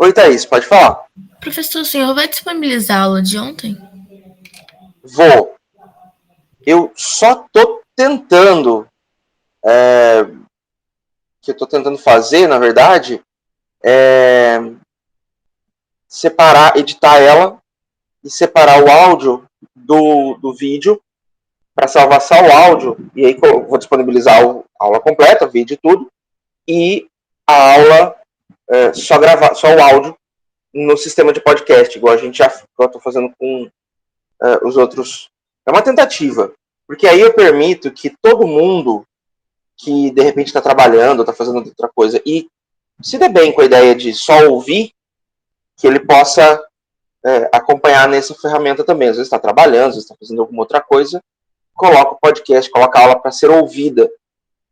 Oi, Thaís, pode falar? Professor, o senhor vai disponibilizar a aula de ontem? Vou. Eu só tô tentando, que eu tô tentando fazer, na verdade, é separar, editar ela e separar o áudio do vídeo para salvar só o áudio. E aí eu vou disponibilizar a aula completa, vídeo e tudo, e a aula só gravar, só o áudio no sistema de podcast, igual a gente já, eu tô fazendo com os outros. É uma tentativa, porque aí eu permito que todo mundo que de repente está trabalhando, está fazendo outra coisa, e se der bem com a ideia de só ouvir, que ele possa acompanhar nessa ferramenta também. Às vezes está trabalhando, às vezes está fazendo alguma outra coisa, coloca o podcast, coloca a aula para ser ouvida.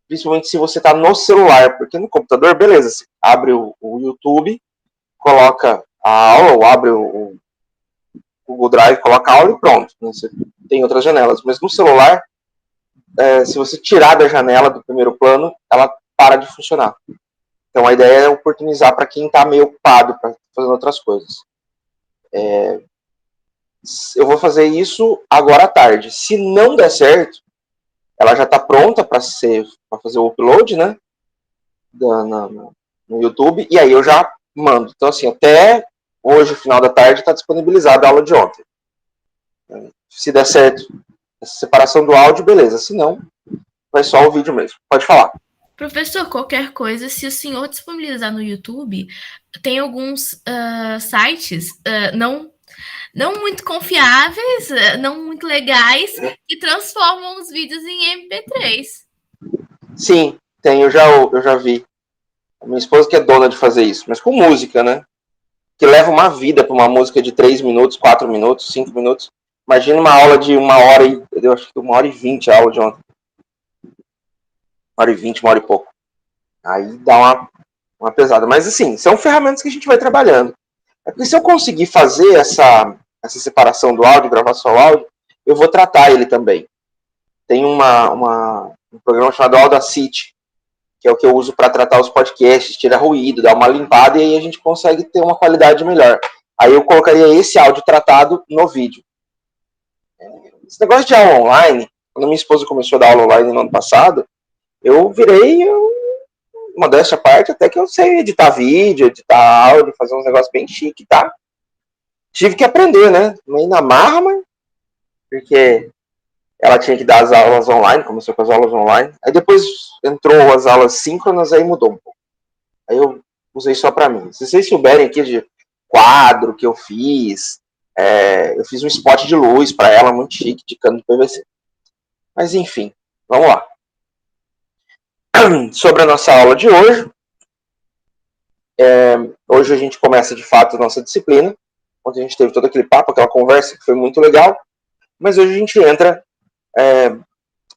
Principalmente se você está no celular, porque no computador, beleza, você abre o YouTube, coloca a aula, ou abre o Google Drive, coloca a aula e pronto. Né? Você tem outras janelas. Mas no celular, se você tirar da janela do primeiro plano, ela para de funcionar. Então a ideia é oportunizar para quem está meio ocupado, para fazer outras coisas. Eu vou fazer isso agora à tarde. Se não der certo, ela já está pronta para fazer o upload, né? No YouTube, e aí eu já mando. Então, assim, até hoje, final da tarde, está disponibilizada a aula de ontem. Se der certo essa separação do áudio, beleza. Se não, vai só o vídeo mesmo. Pode falar. Professor, qualquer coisa, se o senhor disponibilizar no YouTube, tem alguns sites não muito confiáveis, não muito legais, que transformam os vídeos em MP3. Sim, tem, eu já vi. A minha esposa que é dona de fazer isso, mas com música, né? Que leva uma vida para uma música de 3 minutos, 4 minutos, 5 minutos. Imagina uma aula de 1 hora e. Eu acho que 1 hora e 20 a aula de ontem. 1 hora e 20, 1 hora e pouco. Aí dá uma pesada. Mas assim, são ferramentas que a gente vai trabalhando. É porque se eu conseguir fazer essa separação do áudio, gravar só o áudio, eu vou tratar ele também. Tem um programa chamado Audacity, que é o que eu uso para tratar os podcasts, tira ruído, dá uma limpada e aí a gente consegue ter uma qualidade melhor. Aí eu colocaria esse áudio tratado no vídeo. Esse negócio de aula online, quando minha esposa começou a dar aula online no ano passado, eu virei, modéstia à parte, até que eu sei editar vídeo, editar áudio, fazer uns negócios bem chique, tá? Tive que aprender, né? Meio na marra, mas porque ela tinha que dar as aulas online, começou com as aulas online. Aí depois entrou as aulas síncronas, aí mudou um pouco. Aí eu usei só para mim. Se vocês souberem aqui de quadro que eu fiz um spot de luz para ela, muito chique, de cano de PVC. Mas enfim, vamos lá. Sobre a nossa aula de hoje, hoje a gente começa de fato a nossa disciplina, onde a gente teve todo aquele papo, aquela conversa que foi muito legal, mas hoje a gente entra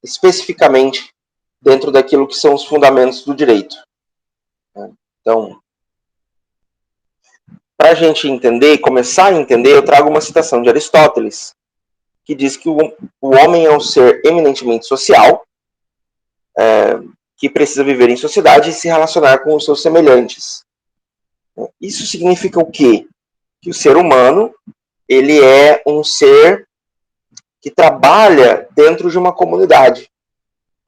especificamente dentro daquilo que são os fundamentos do direito. Então, para a gente entender, começar a entender, eu trago uma citação de Aristóteles, que diz que o homem é um ser eminentemente social, que precisa viver em sociedade e se relacionar com os seus semelhantes. Isso significa o quê? Que o ser humano ele é um ser que trabalha dentro de uma comunidade.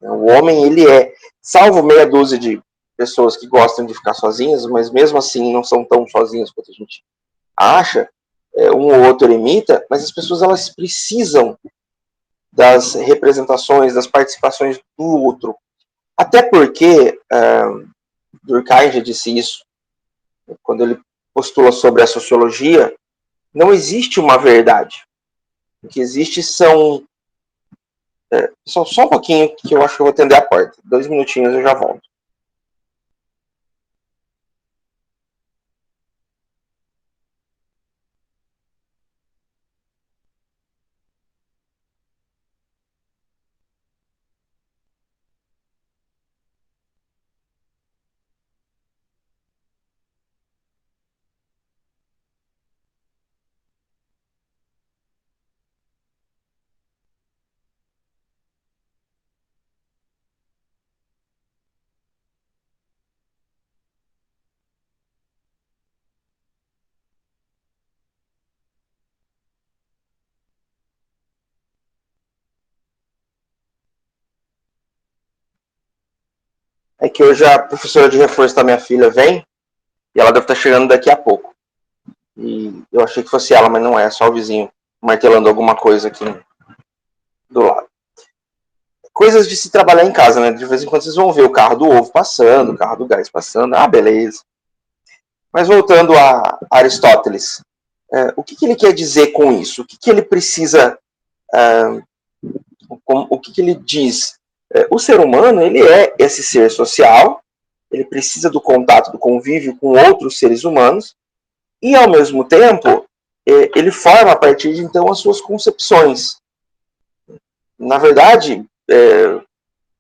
O homem ele é, salvo meia dúzia de pessoas que gostam de ficar sozinhas, mas mesmo assim não são tão sozinhas quanto a gente acha, um ou outro imita, mas as pessoas elas precisam das representações, das participações do outro. Até porque Durkheim já disse isso, quando ele postula sobre a sociologia, não existe uma verdade. O que existe são. Só um pouquinho que eu acho que eu vou atender a porta. 2 minutinhos eu já volto. É que hoje a professora de reforço da minha filha vem e ela deve estar chegando daqui a pouco. E eu achei que fosse ela, mas não é só o vizinho martelando alguma coisa aqui do lado. Coisas de se trabalhar em casa, né? De vez em quando vocês vão ver o carro do ovo passando, o carro do gás passando. Ah, beleza. Mas voltando a Aristóteles, o que ele quer dizer com isso? O que ele precisa... o que ele diz? O ser humano, ele é esse ser social, ele precisa do contato, do convívio com outros seres humanos, e, ao mesmo tempo, ele forma a partir de, então, as suas concepções. Na verdade,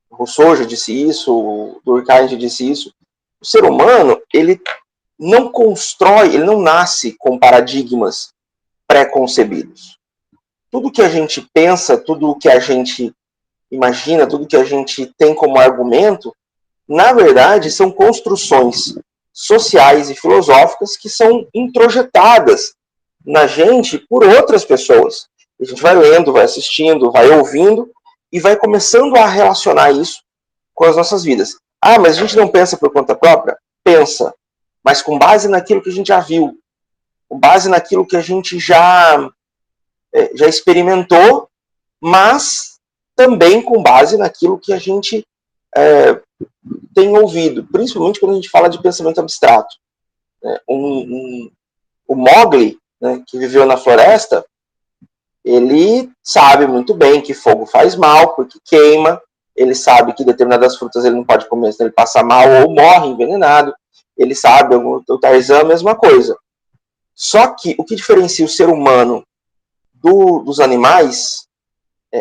Rousseau já disse isso, Durkheim já disse isso, o ser humano, ele não constrói, ele não nasce com paradigmas pré-concebidos. Tudo que a gente pensa, tudo que a gente imagina, tudo que a gente tem como argumento, na verdade, são construções sociais e filosóficas que são introjetadas na gente por outras pessoas. A gente vai lendo, vai assistindo, vai ouvindo e vai começando a relacionar isso com as nossas vidas. Ah, mas a gente não pensa por conta própria? Pensa, mas com base naquilo que a gente já viu, com base naquilo que a gente já experimentou, mas também com base naquilo que a gente tem ouvido, principalmente quando a gente fala de pensamento abstrato. O Mowgli, né, que viveu na floresta, ele sabe muito bem que fogo faz mal, porque queima, ele sabe que determinadas frutas ele não pode comer, senão ele passa mal ou morre envenenado, ele sabe, o Tarzan, a mesma coisa. Só que o que diferencia o ser humano dos animais,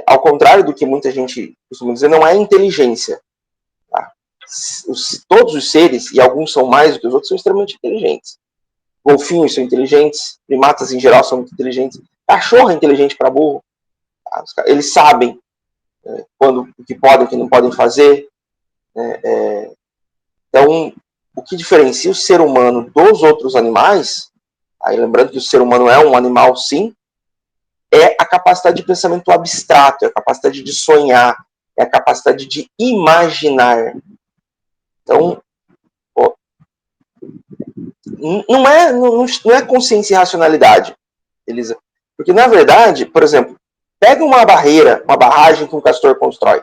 ao contrário do que muita gente costuma dizer, não é a inteligência. Tá? Todos os seres, e alguns são mais do que os outros, são extremamente inteligentes. Golfinhos são inteligentes, primatas em geral são muito inteligentes, cachorro é inteligente para burro. Tá? Eles sabem o que podem, o que não podem fazer. Então, o que diferencia o ser humano dos outros animais, aí lembrando que o ser humano é um animal, sim, é a capacidade de pensamento abstrato, é a capacidade de sonhar, é a capacidade de imaginar. Então, não é consciência e racionalidade, Elisa. Porque, na verdade, por exemplo, pega uma barreira, uma barragem que um castor constrói.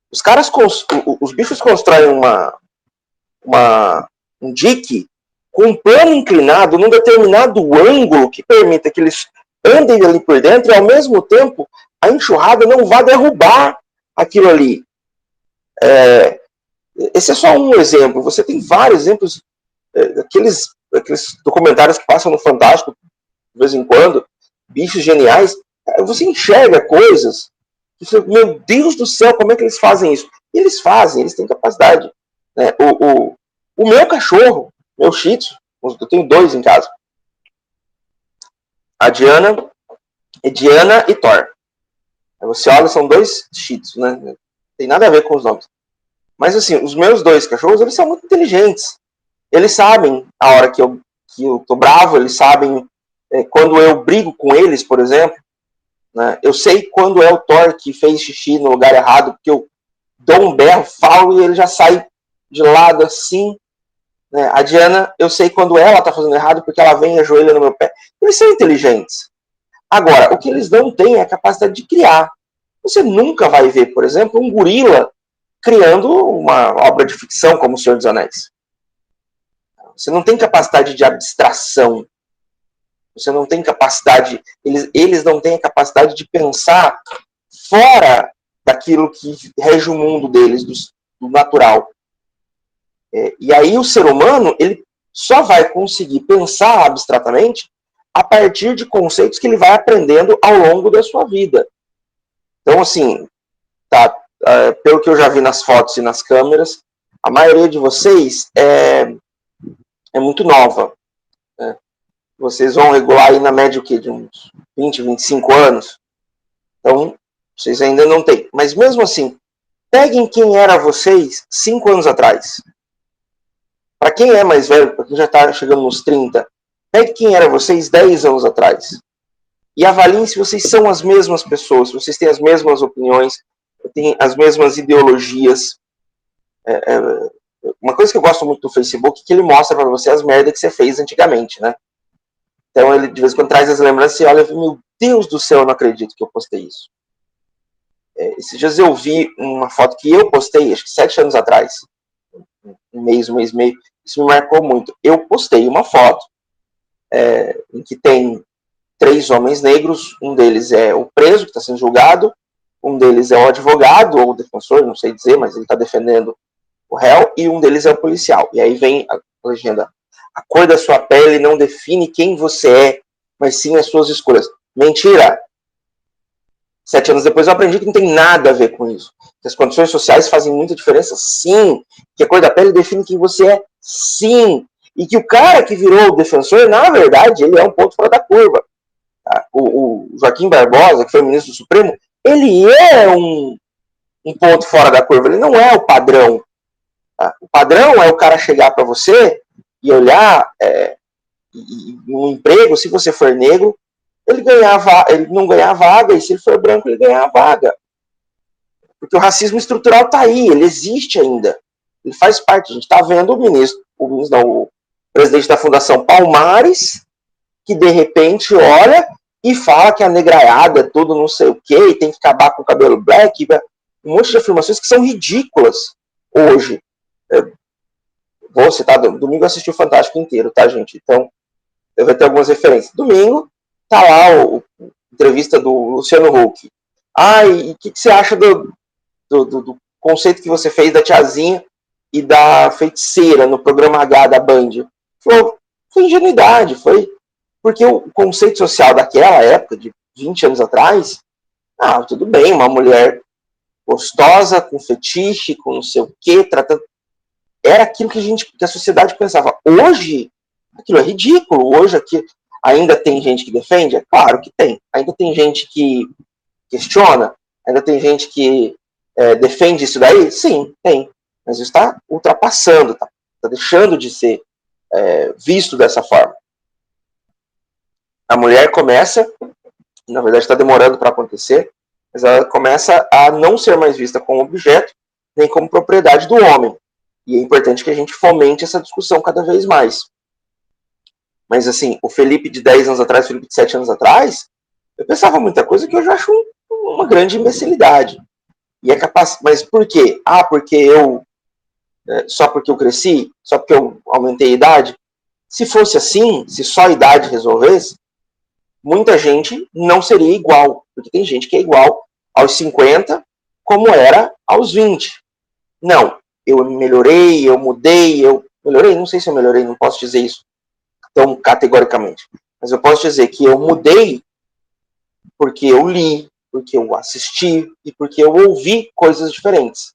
Os bichos constroem um dique com um plano inclinado num determinado ângulo que permita que eles andem ali por dentro e, ao mesmo tempo, a enxurrada não vá derrubar aquilo ali. Esse é só um exemplo. Você tem vários exemplos, aqueles documentários que passam no Fantástico, de vez em quando, bichos geniais. Você enxerga coisas que você, meu Deus do céu, como é que eles fazem isso? E eles fazem, eles têm capacidade. Né? O meu cachorro, meu Shih Tzu, eu tenho 2 em casa. A Diana e Thor. Você olha, são 2 Shih Tzus, né? Não tem nada a ver com os nomes. Mas assim, os meus 2 cachorros, eles são muito inteligentes. Eles sabem a hora que eu tô bravo, eles sabem quando eu brigo com eles, por exemplo. Né? Eu sei quando é o Thor que fez xixi no lugar errado, porque eu dou um berro, falo e ele já sai de lado assim. Né? A Diana, eu sei quando ela tá fazendo errado, porque ela vem e ajoelha no meu pé. Eles são inteligentes. Agora, o que eles não têm é a capacidade de criar. Você nunca vai ver, por exemplo, um gorila criando uma obra de ficção como O Senhor dos Anéis. Você não tem capacidade de abstração. Você não tem capacidade... Eles não têm a capacidade de pensar fora daquilo que rege o mundo deles, do natural. E aí o ser humano, ele só vai conseguir pensar abstratamente a partir de conceitos que ele vai aprendendo ao longo da sua vida. Então, assim, pelo que eu já vi nas fotos e nas câmeras, a maioria de vocês é muito nova. Né? Vocês vão regular aí na média o quê? De uns 20, 25 anos. Então, vocês ainda não têm. Mas mesmo assim, peguem quem era vocês 5 anos atrás. Para quem é mais velho, para quem já está chegando nos 30, pegue quem era vocês 10 anos atrás. E avaliem se vocês são as mesmas pessoas, se vocês têm as mesmas opiniões, têm as mesmas ideologias. Uma coisa que eu gosto muito do Facebook é que ele mostra para você as merdas que você fez antigamente, né? Então ele de vez em quando traz as lembranças e olha, meu Deus do céu, eu não acredito que eu postei isso. Esses dias eu vi uma foto que eu postei, acho que 7 anos atrás, um mês e meio, isso me marcou muito. Eu postei uma foto em que tem 3 homens negros, um deles é o preso que está sendo julgado, um deles é o advogado ou o defensor, não sei dizer, mas ele está defendendo o réu, e um deles é o policial. E aí vem a legenda: a cor da sua pele não define quem você é, mas sim as suas escolhas. Mentira! 7 anos depois eu aprendi que não tem nada a ver com isso. Que as condições sociais fazem muita diferença, sim. Que a cor da pele define quem você é, sim. E que o cara que virou o defensor, na verdade, ele é um ponto fora da curva. O Joaquim Barbosa, que foi o ministro do Supremo, ele é um ponto fora da curva. Ele não é o padrão. O padrão é o cara chegar para você e olhar no emprego, se você for negro, ele não ganhar vaga, e se ele for branco, ele ganhar a vaga. Porque o racismo estrutural está aí, ele existe ainda. Ele faz parte. A gente está vendo o presidente da Fundação Palmares, que de repente olha e fala que a negraiada é tudo não sei o quê, e tem que acabar com o cabelo black, um monte de afirmações que são ridículas hoje. Vou citar, domingo eu assisti o Fantástico inteiro, tá, gente? Então, eu vou ter algumas referências. Domingo, tá lá a entrevista do Luciano Huck. E o que você acha do conceito que você fez da tiazinha e da feiticeira no programa H da Band? Foi ingenuidade, foi porque o conceito social daquela época, de 20 anos atrás, tudo bem, uma mulher gostosa, com fetiche, com não sei o quê, tratando... Era aquilo que a sociedade pensava. Hoje, aquilo é ridículo. Hoje, ainda tem gente que defende? É claro que tem. Ainda tem gente que questiona? Ainda tem gente que defende isso daí? Sim, tem. Mas isso está ultrapassando, está deixando de ser visto dessa forma. A mulher começa, na verdade está demorando para acontecer, mas ela começa a não ser mais vista como objeto, nem como propriedade do homem. E é importante que a gente fomente essa discussão cada vez mais. Mas assim, o Felipe de 10 anos atrás, o Felipe de 7 anos atrás, eu pensava muita coisa que eu já acho uma grande imbecilidade. E é capaz. Mas por quê? Porque eu. Só porque eu cresci? Só porque eu aumentei a idade? Se fosse assim, se só a idade resolvesse, muita gente não seria igual. Porque tem gente que é igual aos 50 como era aos 20. Não, eu melhorei, eu mudei, eu melhorei, não sei se eu melhorei, não posso dizer isso tão categoricamente. Mas eu posso dizer que eu mudei porque eu li, porque eu assisti e porque eu ouvi coisas diferentes.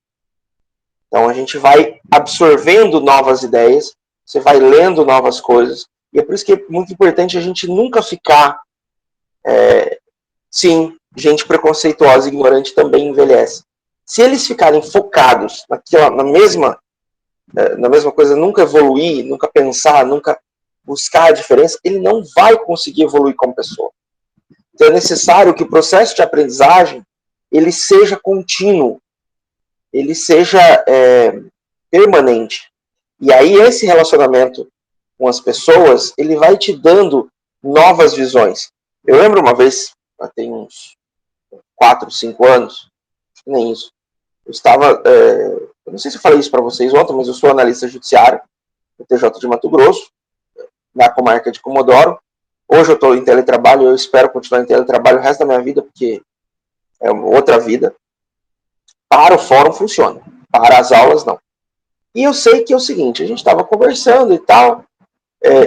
Então a gente vai absorvendo novas ideias, você vai lendo novas coisas, e é por isso que é muito importante a gente nunca ficar... sim, gente preconceituosa e ignorante também envelhece. Se eles ficarem focados na mesma coisa, nunca evoluir, nunca pensar, nunca buscar a diferença, ele não vai conseguir evoluir como pessoa. Então é necessário que o processo de aprendizagem ele seja contínuo, ele seja permanente. E aí esse relacionamento com as pessoas, ele vai te dando novas visões. Eu lembro uma vez, tem uns 4, 5 anos, nem isso, eu estava, eu não sei se eu falei isso para vocês ontem, mas eu sou analista judiciário do TJ de Mato Grosso, na comarca de Comodoro. Hoje eu estou em teletrabalho, eu espero continuar em teletrabalho o resto da minha vida, porque é outra vida. Para o fórum funciona, para as aulas não. E eu sei que é o seguinte, a gente estava conversando e tal,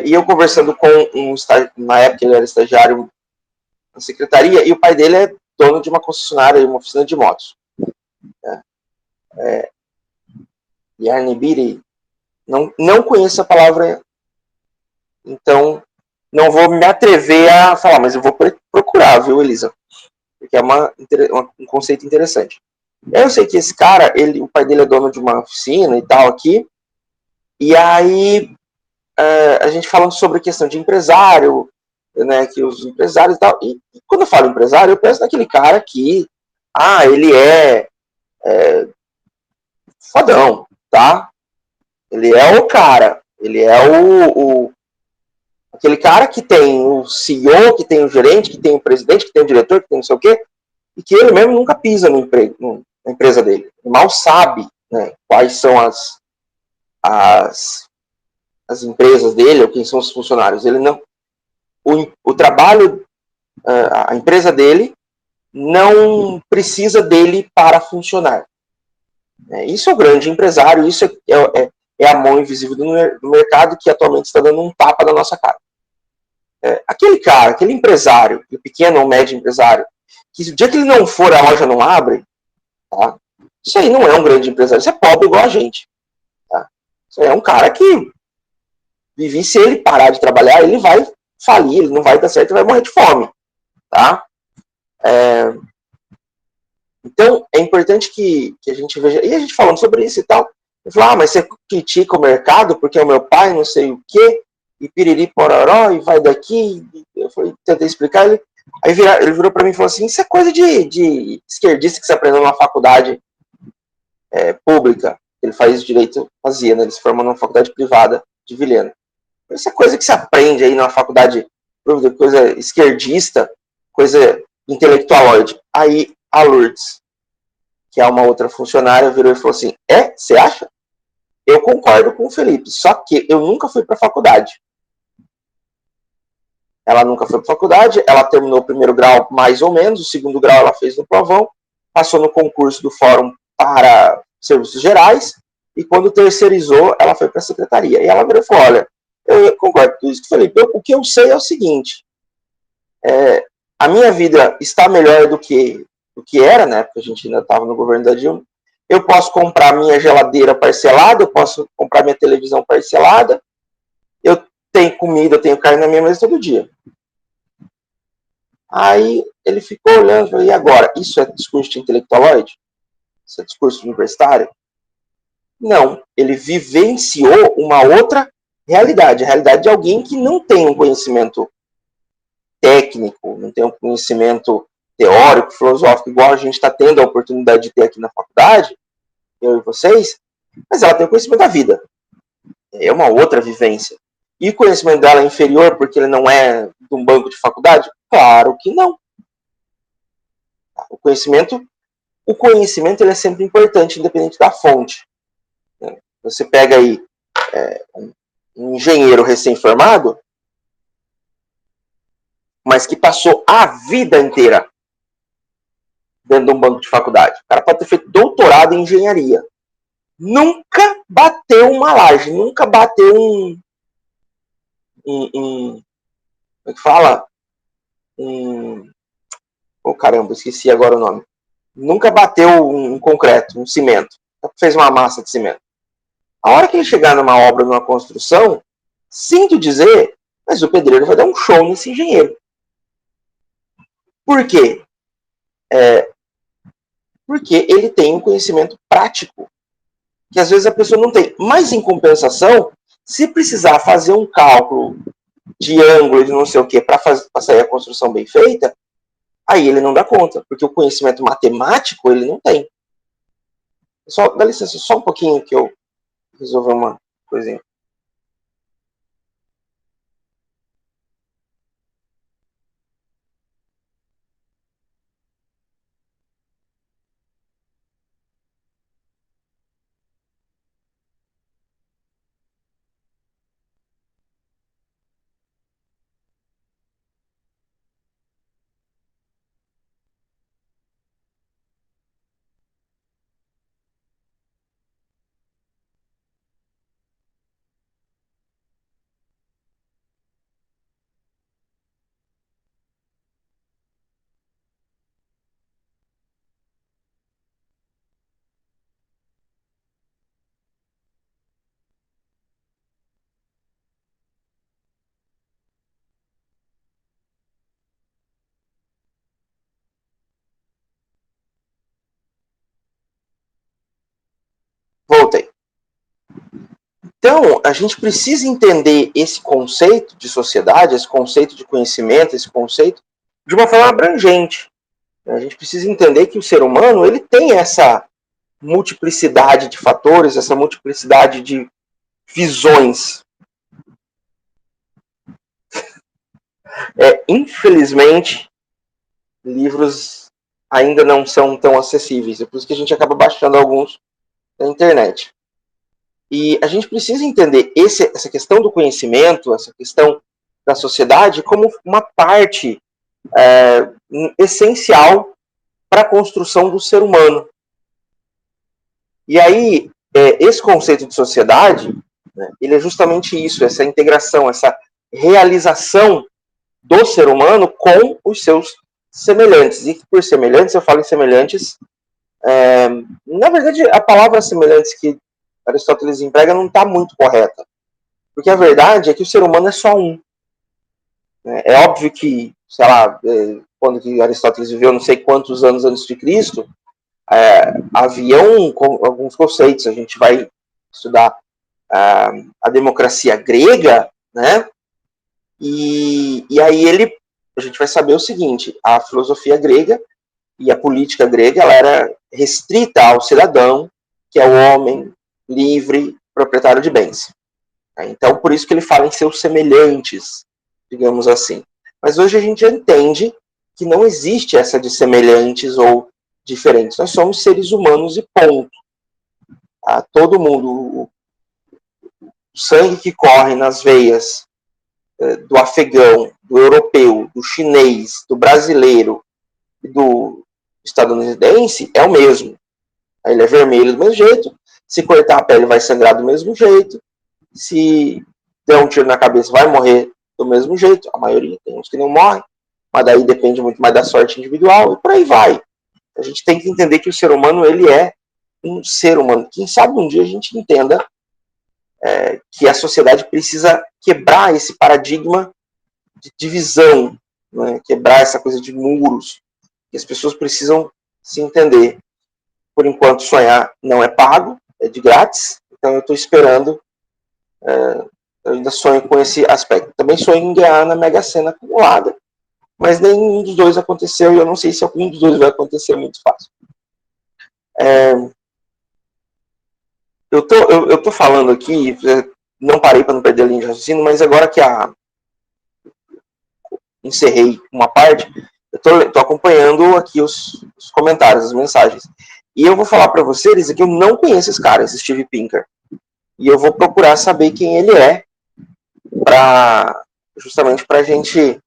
e eu conversando com na época ele era estagiário na secretaria, e o pai dele é dono de uma concessionária, uma oficina de motos. Yarnibiri, não conheço a palavra, então não vou me atrever a falar, mas eu vou procurar, viu, Elisa? Porque é um conceito interessante. Eu sei que esse cara, o pai dele é dono de uma oficina e tal aqui, e aí a gente falando sobre a questão de empresário, né, que os empresários e tal, e quando eu falo empresário, eu penso naquele cara que, ele é fodão, tá? Ele é o cara. Ele é aquele cara que tem o CEO, que tem o gerente, que tem o presidente, que tem o diretor, que tem não sei o quê, e que ele mesmo nunca pisa na empresa dele. Ele mal sabe, né, quais são as empresas dele, ou quem são os funcionários. Ele não, o trabalho, a empresa dele não precisa dele para funcionar. Isso é o grande empresário, isso é a mão invisível do mercado que atualmente está dando um tapa na nossa cara. Aquele cara, aquele empresário, aquele pequeno ou médio empresário, que o dia que ele não for, a loja não abre, tá? Isso aí não é um grande empresário, isso é pobre igual a gente. Tá? Isso aí é um cara que vive, se ele parar de trabalhar, ele vai falir, ele não vai dar certo, ele vai morrer de fome. Tá? Então, é importante que a gente veja. E a gente falando sobre isso e tal, eu falo, mas você critica o mercado porque é o meu pai, não sei o quê, e piriri pororó, e vai daqui. Eu tentei explicar, ele virou para mim e falou assim: isso é coisa de esquerdista que você aprendeu numa faculdade pública. Ele faz direito, fazia, né? Ele se formou numa faculdade privada de Vilhena. Isso é coisa que se aprende aí numa faculdade, coisa esquerdista, coisa intelectualoide. Aí a Lourdes, que é uma outra funcionária, virou e falou assim: você acha? Eu concordo com o Felipe, só que eu nunca fui para a faculdade. Ela nunca foi para a faculdade, ela terminou o primeiro grau mais ou menos, o segundo grau ela fez no provão, passou no concurso do Fórum para Serviços Gerais, e quando terceirizou, ela foi para a secretaria. E ela virou e falou: olha, eu concordo com isso, Felipe, o que eu sei é o seguinte, a minha vida está melhor do que era, né, porque a gente ainda estava no governo da Dilma. Eu posso comprar minha geladeira parcelada, eu posso comprar minha televisão parcelada, eu tenho comida, eu tenho carne na minha mesa todo dia. Aí ele ficou olhando e falou: e agora? Isso é discurso de intelectualoide? Isso é discurso universitário? Não, ele vivenciou uma outra realidade, a realidade de alguém que não tem um conhecimento técnico, não tem um conhecimento teórico, filosófico, igual a gente está tendo a oportunidade de ter aqui na faculdade, eu e vocês, mas ela tem o conhecimento da vida. É uma outra vivência. E o conhecimento dela é inferior porque ele não é de um banco de faculdade? Claro que não. O conhecimento ele é sempre importante, independente da fonte. Você pega aí um engenheiro recém-formado, mas que passou a vida inteira dentro de um banco de faculdade. O cara pode ter feito doutorado em engenharia. Nunca bateu uma laje, nunca bateu como é que fala? Caramba, esqueci agora o nome. Nunca bateu um concreto, um cimento. Fez uma massa de cimento. A hora que ele chegar numa obra, numa construção, sinto dizer, mas o pedreiro vai dar um show nesse engenheiro. Por quê? Porque ele tem um conhecimento prático, que às vezes a pessoa não tem. Mas, em compensação, se precisar fazer um cálculo de ângulo de não sei o que para sair a construção bem feita, aí ele não dá conta, porque o conhecimento matemático ele não tem. Dá licença, só um pouquinho que eu resolver uma coisinha. Voltei. Então, a gente precisa entender esse conceito de sociedade, esse conceito de conhecimento, esse conceito de uma forma abrangente. A gente precisa entender que o ser humano ele tem essa multiplicidade de fatores, essa multiplicidade de visões. Infelizmente, livros ainda não são tão acessíveis. É por isso que a gente acaba baixando alguns na internet. E a gente precisa entender essa questão do conhecimento, essa questão da sociedade, como uma parte essencial para a construção do ser humano. E aí, esse conceito de sociedade, né, ele é justamente isso, essa integração, essa realização do ser humano com os seus semelhantes. E por semelhantes, eu falo em semelhantes, na verdade, a palavra semelhantes que Aristóteles emprega não está muito correta. Porque a verdade é que o ser humano é só um. É óbvio que, sei lá, quando que Aristóteles viveu não sei quantos anos antes de Cristo, haviam alguns conceitos. A gente vai estudar a democracia grega, né? E aí a gente vai saber o seguinte: a filosofia grega e a política grega, ela era restrita ao cidadão, que é o homem livre, proprietário de bens. Então, por isso que ele fala em seus semelhantes, digamos assim. Mas hoje a gente entende que não existe essa de semelhantes ou diferentes. Nós somos seres humanos e ponto. Todo mundo, o sangue que corre nas veias do afegão, do europeu, do chinês, do brasileiro e do estadunidense é o mesmo. Ele é vermelho do mesmo jeito, se cortar a pele vai sangrar do mesmo jeito, se der um tiro na cabeça vai morrer do mesmo jeito, a maioria, tem uns que não morrem, mas daí depende muito mais da sorte individual, e por aí vai. A gente tem que entender que o ser humano, ele é um ser humano. Quem sabe um dia a gente entenda que a sociedade precisa quebrar esse paradigma de divisão, né? Quebrar essa coisa de muros, que as pessoas precisam se entender. Por enquanto, sonhar não é pago, é de grátis, então eu estou esperando, eu ainda sonho com esse aspecto. Também sonho em ganhar na Mega Sena acumulada, mas nenhum dos dois aconteceu, e eu não sei se algum dos dois vai acontecer muito fácil. Eu tô falando aqui, não parei para não perder a linha de raciocínio, mas agora que encerrei uma parte, eu tô acompanhando aqui os comentários, as mensagens. E eu vou falar para vocês que eu não conheço esse cara, esse Steve Pinker. E eu vou procurar saber quem ele é, justamente para a gente...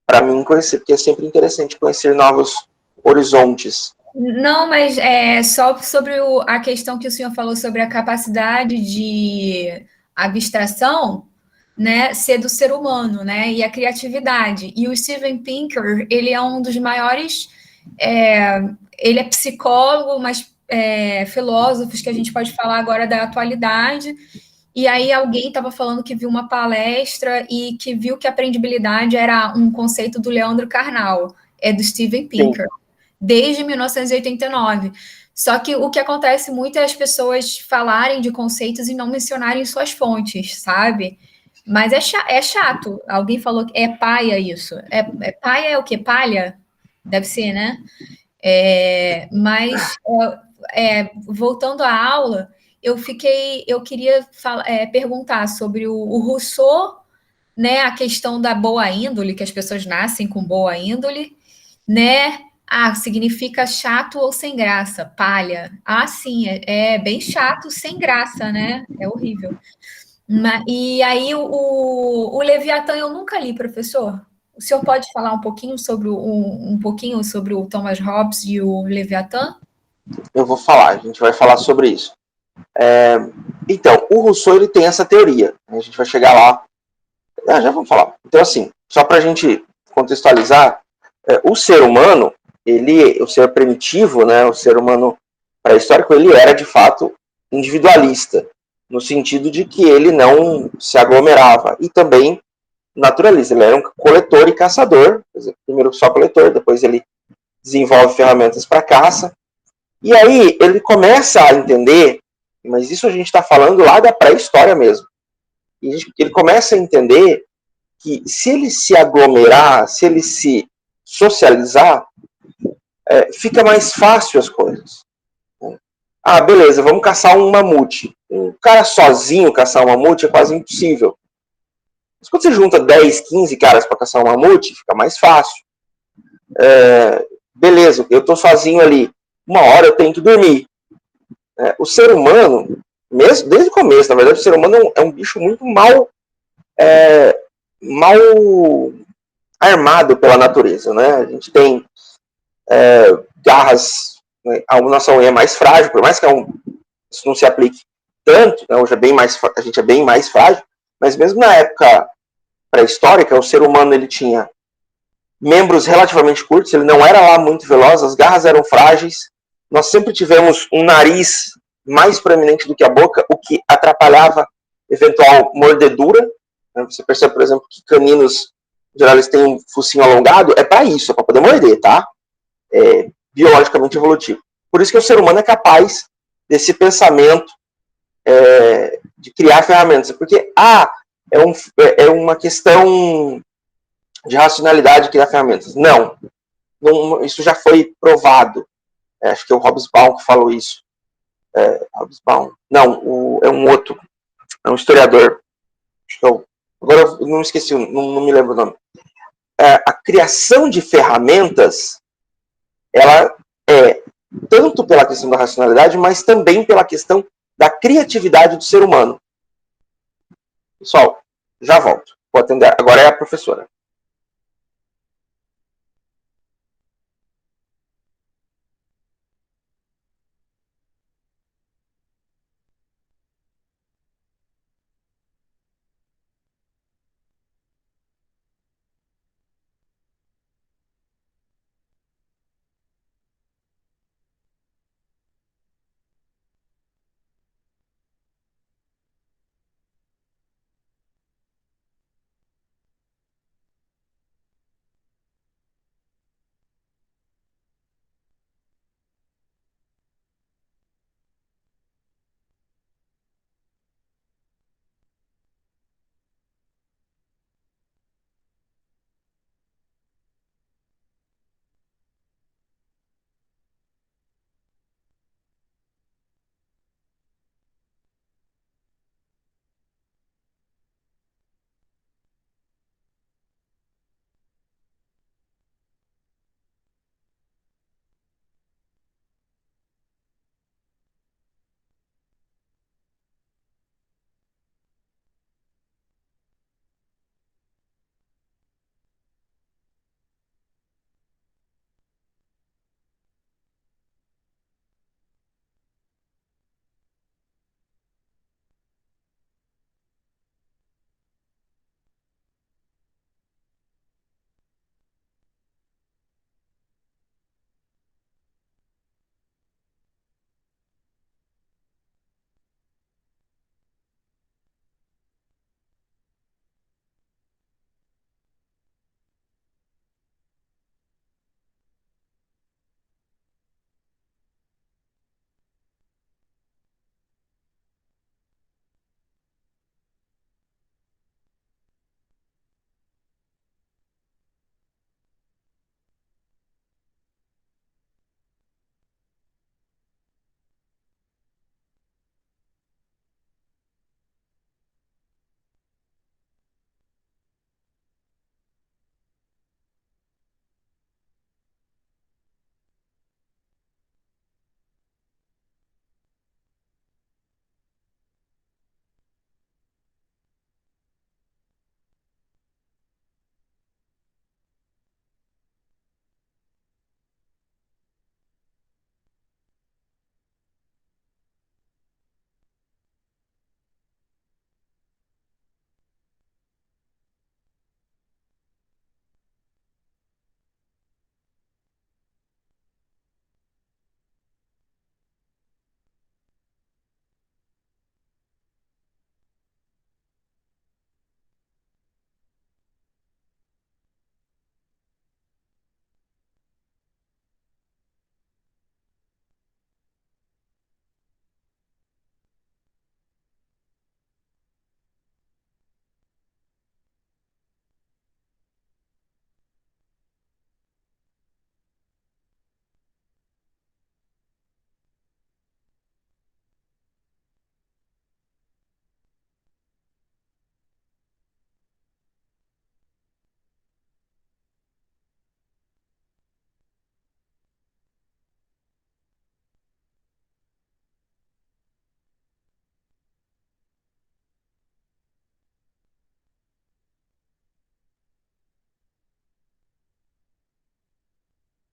para mim conhecer, porque é sempre interessante conhecer novos horizontes. Não, mas só sobre a questão que o senhor falou sobre a capacidade de abstração, né, ser do ser humano, né, e a criatividade. E o Steven Pinker, ele é um dos maiores, ele é psicólogo, mas filósofos que a gente pode falar agora da atualidade. E aí alguém estava falando que viu uma palestra e que viu que a aprendibilidade era um conceito do Leandro Carnal, do Steven Pinker. Sim. Desde 1989. Só que o que acontece muito é as pessoas falarem de conceitos e não mencionarem suas fontes, sabe? Mas é chato. Alguém falou que é paia isso. Paia é o quê? Palha? Deve ser, né? Mas, voltando à aula, eu queria perguntar sobre o Rousseau, né? A questão da boa índole, que as pessoas nascem com boa índole, né? Significa chato ou sem graça, palha. Sim, é bem chato, sem graça, né? É horrível. E aí, o Leviatã eu nunca li, professor. O senhor pode falar um pouquinho sobre o Thomas Hobbes e o Leviatã? Eu vou falar, a gente vai falar sobre isso. Então, o Rousseau, ele tem essa teoria. A gente vai chegar lá. Já vamos falar. Então, assim, só para a gente contextualizar, o ser humano, o ser primitivo, né, o ser humano pré-histórico, ele era de fato individualista, no sentido de que ele não se aglomerava, e também naturalista. Ele era um coletor e caçador, primeiro só coletor, depois ele desenvolve ferramentas para caça, e aí ele começa a entender, mas isso a gente está falando lá da pré-história mesmo, e ele começa a entender que se ele se aglomerar, se ele se socializar, fica mais fácil as coisas. Ah, beleza, vamos caçar um mamute. Um cara sozinho caçar um mamute é quase impossível. Mas quando você junta 10, 15 caras para caçar um mamute, fica mais fácil. Beleza, eu estou sozinho ali. Uma hora eu tenho que dormir. O ser humano, mesmo desde o começo, na verdade, o ser humano é um bicho muito mal armado pela natureza, né? A gente tem garras, né? A nossa unha é mais frágil, por mais que isso não se aplique tanto, né? Hoje a gente é bem mais frágil, mas mesmo na época pré-histórica, o ser humano ele tinha membros relativamente curtos, ele não era lá muito veloz, as garras eram frágeis, nós sempre tivemos um nariz mais proeminente do que a boca, o que atrapalhava eventual mordedura. Você percebe, por exemplo, que caninos, em geral, eles têm um focinho alongado, é para isso, é para poder morder, tá? É biologicamente evolutivo. Por isso que o ser humano é capaz desse pensamento de criar ferramentas, porque é uma questão de racionalidade criar ferramentas. Não, isso já foi provado. Acho que é o Hobsbawm que falou isso. Hobsbawm. Não, é um outro. É um historiador. Agora eu não esqueci, não me lembro o nome. A criação de ferramentas, ela é tanto pela questão da racionalidade, mas também pela questão da criatividade do ser humano. Pessoal, já volto. Vou atender. Agora é a professora.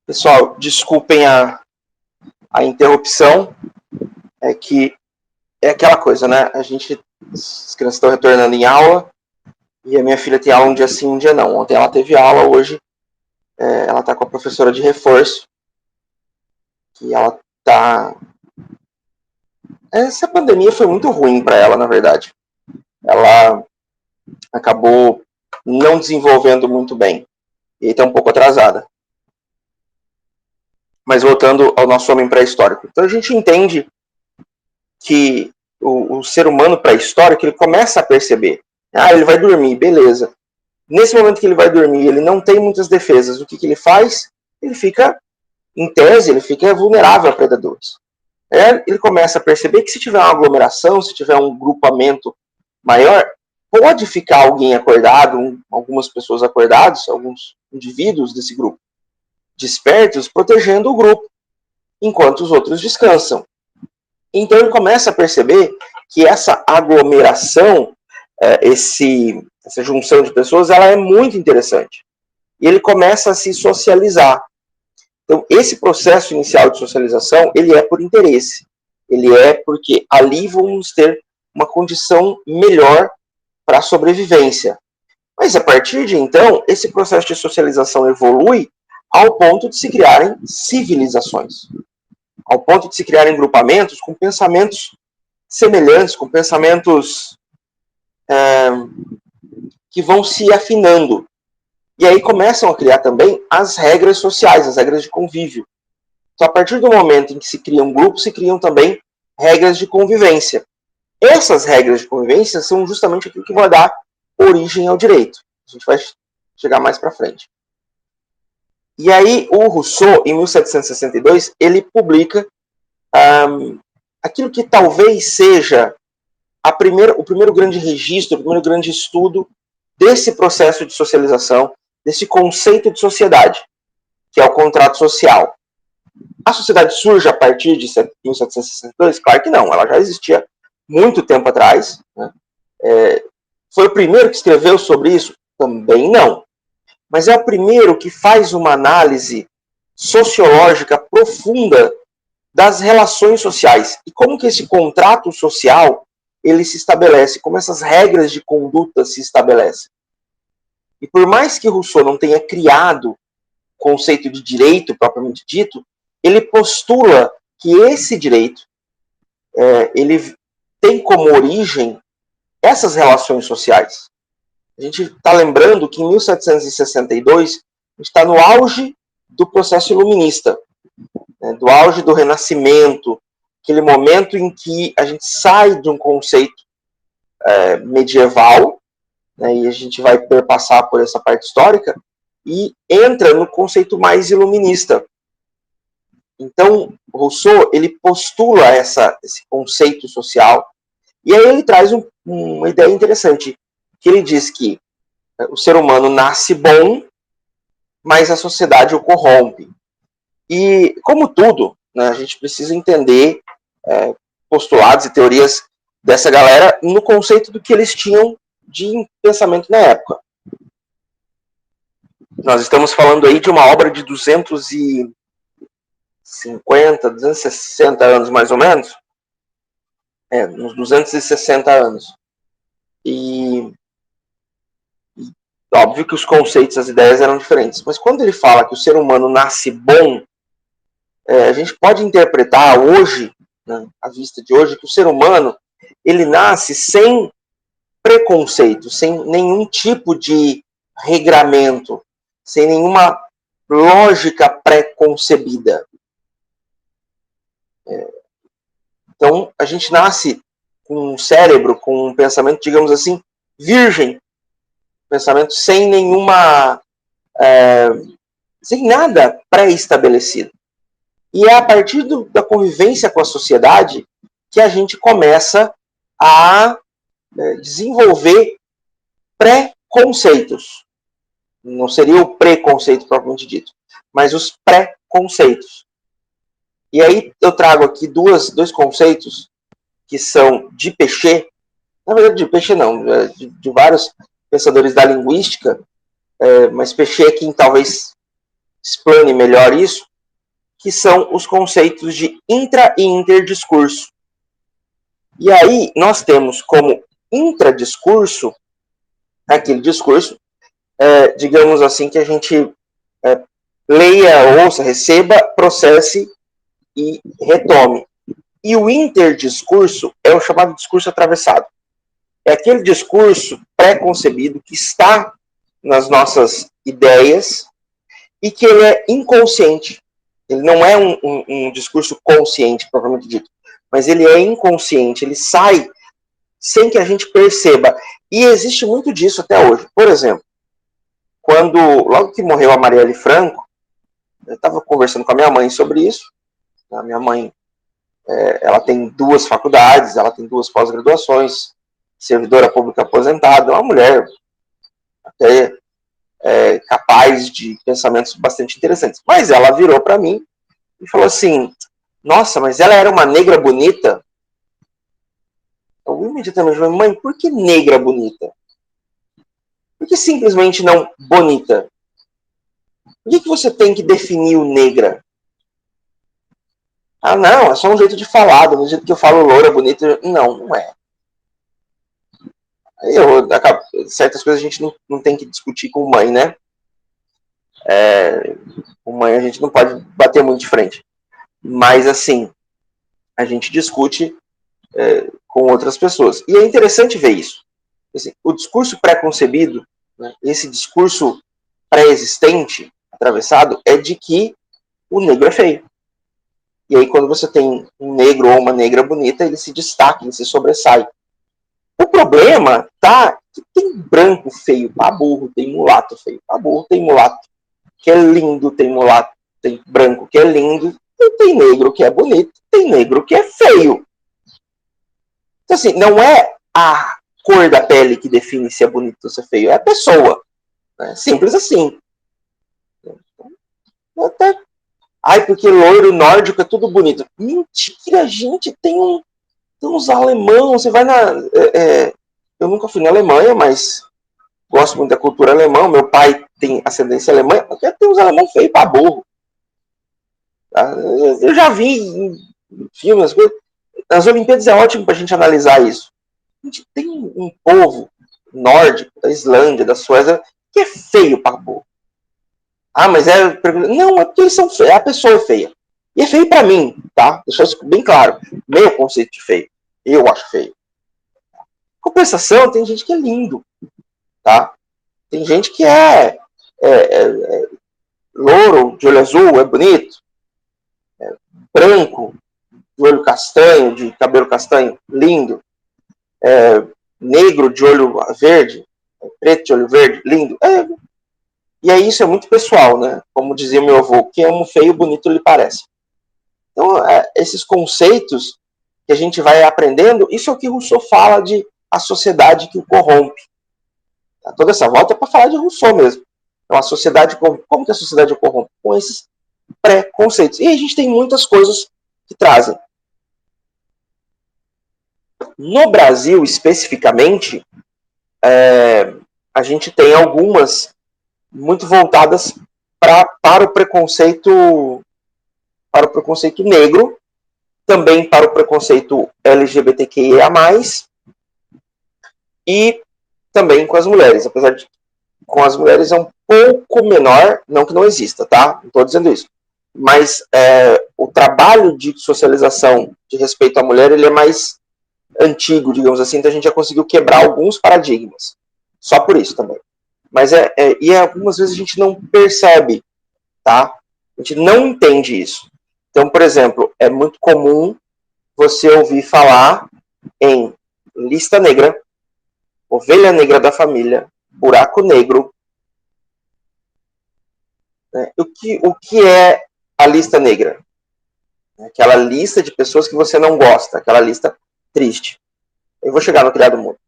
Pessoal, desculpem a interrupção, é que é aquela coisa, né? As crianças estão retornando em aula, e a minha filha tem aula um dia sim, um dia não. Ontem ela teve aula, hoje ela está com a professora de reforço, que ela está... Essa pandemia foi muito ruim para ela, na verdade. Ela acabou não desenvolvendo muito bem, e está um pouco atrasada. Mas voltando ao nosso homem pré-histórico. Então a gente entende que o ser humano pré-histórico, ele começa a perceber. Ele vai dormir, beleza. Nesse momento que ele vai dormir, ele não tem muitas defesas. O que ele faz? Ele fica, em tese, ele fica vulnerável a predadores. Ele começa a perceber que se tiver uma aglomeração, se tiver um grupamento maior, pode ficar alguém acordado, algumas pessoas acordadas, alguns indivíduos desse grupo despertos, protegendo o grupo, enquanto os outros descansam. Então ele começa a perceber que essa aglomeração, essa junção de pessoas, ela é muito interessante. E ele começa a se socializar. Então esse processo inicial de socialização, ele é por interesse. Ele é porque ali vamos ter uma condição melhor para a sobrevivência. Mas a partir de então, esse processo de socialização evolui ao ponto de se criarem civilizações. Ao ponto de se criarem grupamentos com pensamentos semelhantes, com pensamentos que vão se afinando. E aí começam a criar também as regras sociais, as regras de convívio. Então, a partir do momento em que se cria um grupo, se criam também regras de convivência. Essas regras de convivência são justamente aquilo que vai dar origem ao direito. A gente vai chegar mais para frente. E aí o Rousseau, em 1762, ele publica aquilo que talvez seja o primeiro grande registro, o primeiro grande estudo desse processo de socialização, desse conceito de sociedade, que é o contrato social. A sociedade surge a partir de 1762? Claro que não, ela já existia muito tempo atrás. Né? Foi o primeiro que escreveu sobre isso? Também não. Mas é o primeiro que faz uma análise sociológica profunda das relações sociais. E como que esse contrato social ele se estabelece, como essas regras de conduta se estabelecem. E por mais que Rousseau não tenha criado o conceito de direito propriamente dito, ele postula que esse direito ele tem como origem essas relações sociais. A gente está lembrando que em 1762 a gente está no auge do processo iluminista, né, do auge do Renascimento, aquele momento em que a gente sai de um conceito medieval, né, e a gente vai perpassar por essa parte histórica, e entra no conceito mais iluminista. Então, Rousseau, ele postula esse conceito social, e aí ele traz uma ideia interessante, que ele diz que o ser humano nasce bom, mas a sociedade o corrompe. E, como tudo, né, a gente precisa entender postulados e teorias dessa galera no conceito do que eles tinham de pensamento na época. Nós estamos falando aí de uma obra de 250, 260 anos, mais ou menos. Uns 260 anos. E óbvio que os conceitos, as ideias eram diferentes. Mas quando ele fala que o ser humano nasce bom, a gente pode interpretar hoje, né, à vista de hoje, que o ser humano ele nasce sem preconceito, sem nenhum tipo de regramento, sem nenhuma lógica pré-concebida. Então, a gente nasce com um cérebro, com um pensamento, digamos assim, virgem. Pensamento sem nenhuma... sem nada pré-estabelecido. E é a partir da convivência com a sociedade que a gente começa a desenvolver pré-conceitos. Não seria o preconceito propriamente dito, mas os pré-conceitos. E aí eu trago aqui dois conceitos que são de Péchet, na verdade de Péchet não, de vários pensadores da linguística, mas Péchet é quem talvez explane melhor isso, que são os conceitos de intra e interdiscurso. E aí nós temos como intradiscurso aquele discurso, digamos assim, que a gente leia, ouça, receba, processe e retome. E o interdiscurso é o chamado discurso atravessado. É aquele discurso pré-concebido que está nas nossas ideias e que ele é inconsciente. Ele não é um discurso consciente, propriamente dito, mas ele é inconsciente, ele sai sem que a gente perceba. E existe muito disso até hoje. Por exemplo, logo que morreu a Marielle Franco, eu estava conversando com a minha mãe sobre isso. A minha mãe, ela tem 2 faculdades, ela tem 2 pós-graduações, servidora pública aposentada, uma mulher até capaz de pensamentos bastante interessantes. Mas ela virou para mim e falou assim, nossa, mas ela era uma negra bonita? Eu imediatamente falei, mãe, por que negra bonita? Por que simplesmente não bonita? Por que você tem que definir o negra? Ah, não, é só um jeito de falar, do jeito que eu falo loura, bonita. Não é. Certas coisas a gente não tem que discutir com mãe, né? Com mãe a gente não pode bater muito de frente. Mas, assim, a gente discute com outras pessoas. E é interessante ver isso. Assim, o discurso pré-concebido, né, esse discurso pré-existente, atravessado, é de que o negro é feio. E aí, quando você tem um negro ou uma negra bonita, ele se destaca, ele se sobressai. O problema tá que tem branco feio pra burro, tem mulato feio pra burro, tem mulato que é lindo, tem mulato, tem branco que é lindo, e tem negro que é bonito, tem negro que é feio. Então, assim, não é a cor da pele que define se é bonito ou se é feio, é a pessoa. Né? Simples assim. Até... Ai, porque loiro nórdico é tudo bonito. Mentira, gente, tem uns alemão, você vai na... eu nunca fui na Alemanha, mas gosto muito da cultura alemã, meu pai tem ascendência alemã, porque tem uns alemão feios pra burro. Tá? Eu já vi em filmes, nas Olimpíadas é ótimo pra gente analisar isso. A gente tem um povo nórdico, da Islândia, da Suécia, que é feio pra burro. Ah, mas não, é porque eles são feios, a pessoa é feia. E é feio pra mim, tá? Deixar isso bem claro. Meu conceito de feio. Eu acho feio. Compensação, tem gente que é lindo, tá? Tem gente que é louro, de olho azul, é bonito. Branco, de olho castanho, de cabelo castanho, lindo. Negro, de olho verde. Preto, de olho verde, lindo. E aí isso é muito pessoal, né? Como dizia meu avô, que é um feio, bonito lhe parece. Então, esses conceitos que a gente vai aprendendo, isso é o que Rousseau fala de a sociedade que o corrompe. Toda essa volta é para falar de Rousseau mesmo. Então, a sociedade, como que a sociedade o corrompe? Com esses pré-conceitos. E a gente tem muitas coisas que trazem. No Brasil, especificamente, a gente tem algumas muito voltadas para o preconceito negro, também para o preconceito LGBTQIA+, e também com as mulheres, apesar de com as mulheres é um pouco menor, não que não exista, tá? Não estou dizendo isso. Mas o trabalho de socialização de respeito à mulher, ele é mais antigo, digamos assim, então a gente já conseguiu quebrar alguns paradigmas. Só por isso também. Mas algumas vezes a gente não percebe, tá? A gente não entende isso. Então, por exemplo, é muito comum você ouvir falar em lista negra, ovelha negra da família, buraco negro. O que é a lista negra? Aquela lista de pessoas que você não gosta, aquela lista triste. Eu vou chegar no criado mudo.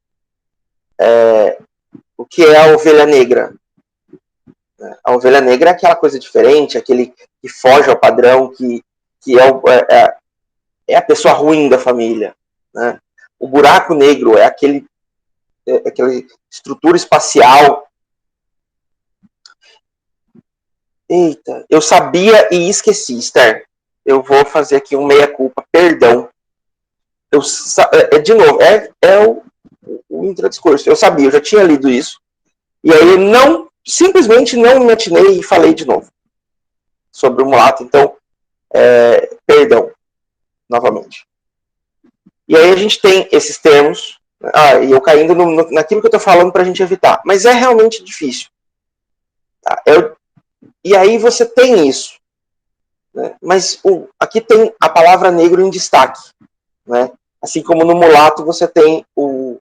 O que é a ovelha negra? A ovelha negra é aquela coisa diferente, aquele que foge ao padrão, que é a pessoa ruim da família. Né? O buraco negro é aquela estrutura espacial. Eita, eu sabia e esqueci, Esther. Eu vou fazer aqui um meia-culpa, perdão. De novo, o intradiscurso. Eu sabia, eu já tinha lido isso. E aí eu simplesmente não me atinei e falei de novo sobre o mulato. Então, perdão, novamente. E aí a gente tem esses termos, e eu caindo naquilo que eu estou falando para a gente evitar. Mas é realmente difícil. Tá? E aí você tem isso. Né? Mas aqui tem a palavra negro em destaque. Né? Assim como no mulato você tem o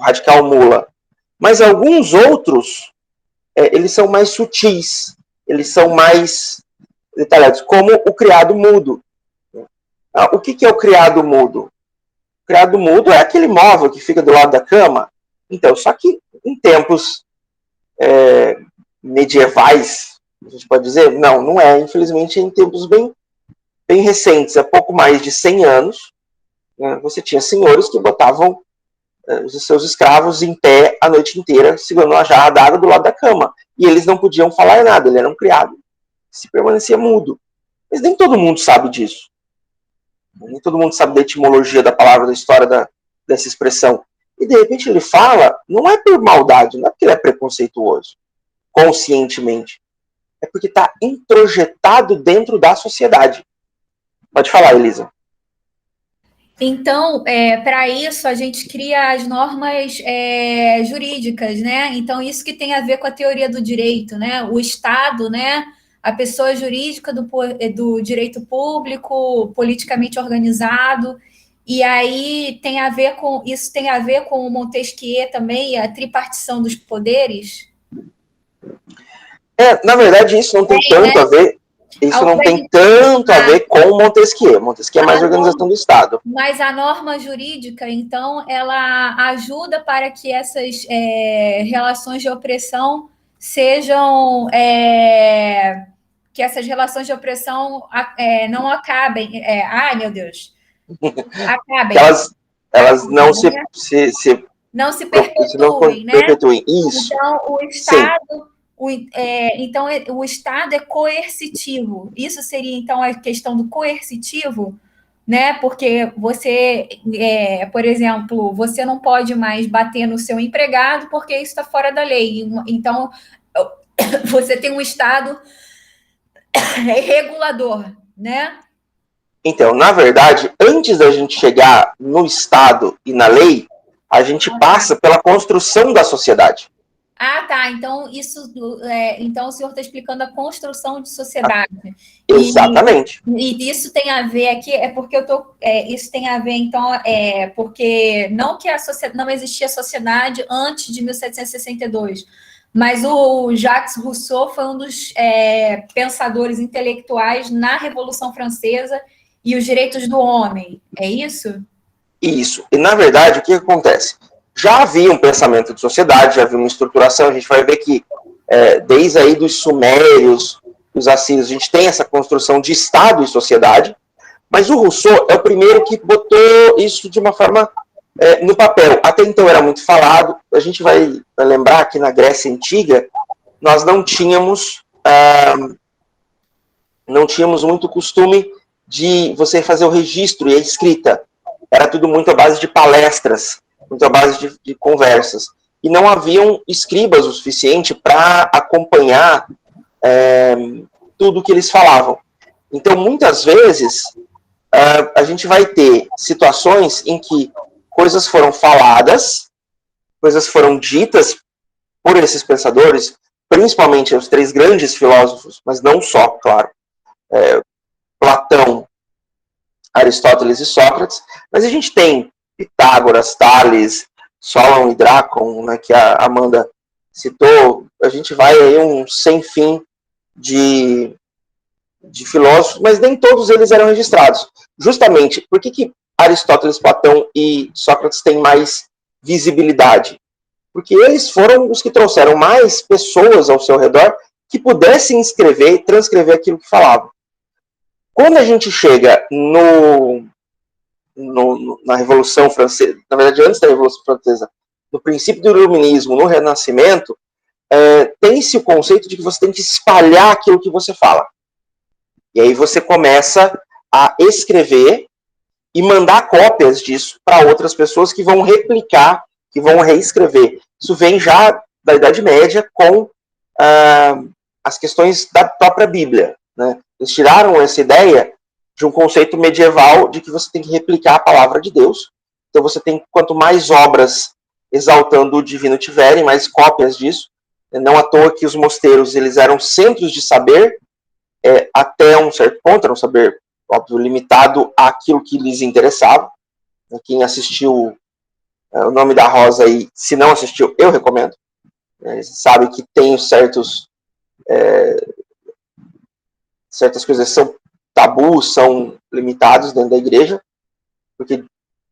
radical mula. Mas alguns outros, eles são mais sutis, eles são mais detalhados, como o criado mudo. O que é o criado mudo? O criado mudo é aquele móvel que fica do lado da cama. Então, só que em tempos medievais, a gente pode dizer, não é, infelizmente, em tempos bem recentes, há pouco mais de 100 anos, né, você tinha senhores que botavam os seus escravos em pé a noite inteira, segurando uma jarra d'água do lado da cama. E eles não podiam falar nada, ele era um criado. Se permanecia mudo. Mas nem todo mundo sabe disso. Nem todo mundo sabe da etimologia da palavra, da história dessa expressão. E de repente ele fala, não é por maldade, não é porque ele é preconceituoso, conscientemente. É porque está introjetado dentro da sociedade. Pode falar, Elisa. Então, para isso, a gente cria as normas jurídicas, né? Então, isso que tem a ver com a teoria do direito, né? O Estado, né? A pessoa jurídica do direito público, politicamente organizado, e aí isso tem a ver com o Montesquieu também, a tripartição dos poderes? Na verdade, isso não tem tanto a ver. Isso não tem tanto a ver com Montesquieu. Montesquieu é mais organização do Estado. Mas a norma jurídica, então, ela ajuda para que essas relações de opressão sejam... que essas relações de opressão não acabem. Ai, meu Deus. Acabem. Elas não se perpetuem, né? Perpetuem. Isso. Então, o Estado... Então, o Estado é coercitivo. Isso seria, então, a questão do coercitivo, né? Porque você, por exemplo, você não pode mais bater no seu empregado porque isso está fora da lei. Então, você tem um Estado regulador, né? Então, na verdade, antes da gente chegar no Estado e na lei, a gente passa pela construção da sociedade. Ah, tá. Então, então o senhor está explicando a construção de sociedade. Exatamente. E isso tem a ver aqui, porque isso tem a ver, então, porque não existia sociedade antes de 1762, mas o Jacques Rousseau foi um dos pensadores intelectuais na Revolução Francesa e os direitos do homem. É isso? Isso. E, na verdade, o que acontece? Já havia um pensamento de sociedade, já havia uma estruturação, a gente vai ver que desde aí dos sumérios, dos assírios, a gente tem essa construção de Estado e sociedade, mas o Rousseau é o primeiro que botou isso de uma forma no papel. Até então era muito falado, a gente vai lembrar que na Grécia Antiga, nós não tínhamos muito costume de você fazer o registro e a escrita. Era tudo muito à base de palestras, muito à base de conversas. E não haviam escribas o suficiente para acompanhar tudo que eles falavam. Então, muitas vezes, a gente vai ter situações em que coisas foram faladas, coisas foram ditas por esses pensadores, principalmente os 3 grandes filósofos, mas não só, claro, Platão, Aristóteles e Sócrates, mas a gente tem Pitágoras, Tales, Solon e Drácon, né, que a Amanda citou. A gente vai aí um sem fim de filósofos, mas nem todos eles eram registrados. Justamente, por que Aristóteles, Platão e Sócrates têm mais visibilidade? Porque eles foram os que trouxeram mais pessoas ao seu redor que pudessem escrever e transcrever aquilo que falavam. Quando a gente chega na Revolução Francesa, na verdade, antes da Revolução Francesa, no princípio do Iluminismo, no Renascimento, tem-se o conceito de que você tem que espalhar aquilo que você fala. E aí você começa a escrever e mandar cópias disso para outras pessoas que vão replicar, que vão reescrever. Isso vem já da Idade Média com as questões da própria Bíblia, né? Eles tiraram essa ideia de um conceito medieval de que você tem que replicar a palavra de Deus. Então você tem, quanto mais obras exaltando o divino tiverem, mais cópias disso. Não à toa que os mosteiros eles eram centros de saber, até um certo ponto, era um saber, óbvio, limitado àquilo que lhes interessava. Quem assistiu O Nome da Rosa aí, se não assistiu, eu recomendo. Sabe que tem certas coisas que são tabus, são limitados dentro da igreja, porque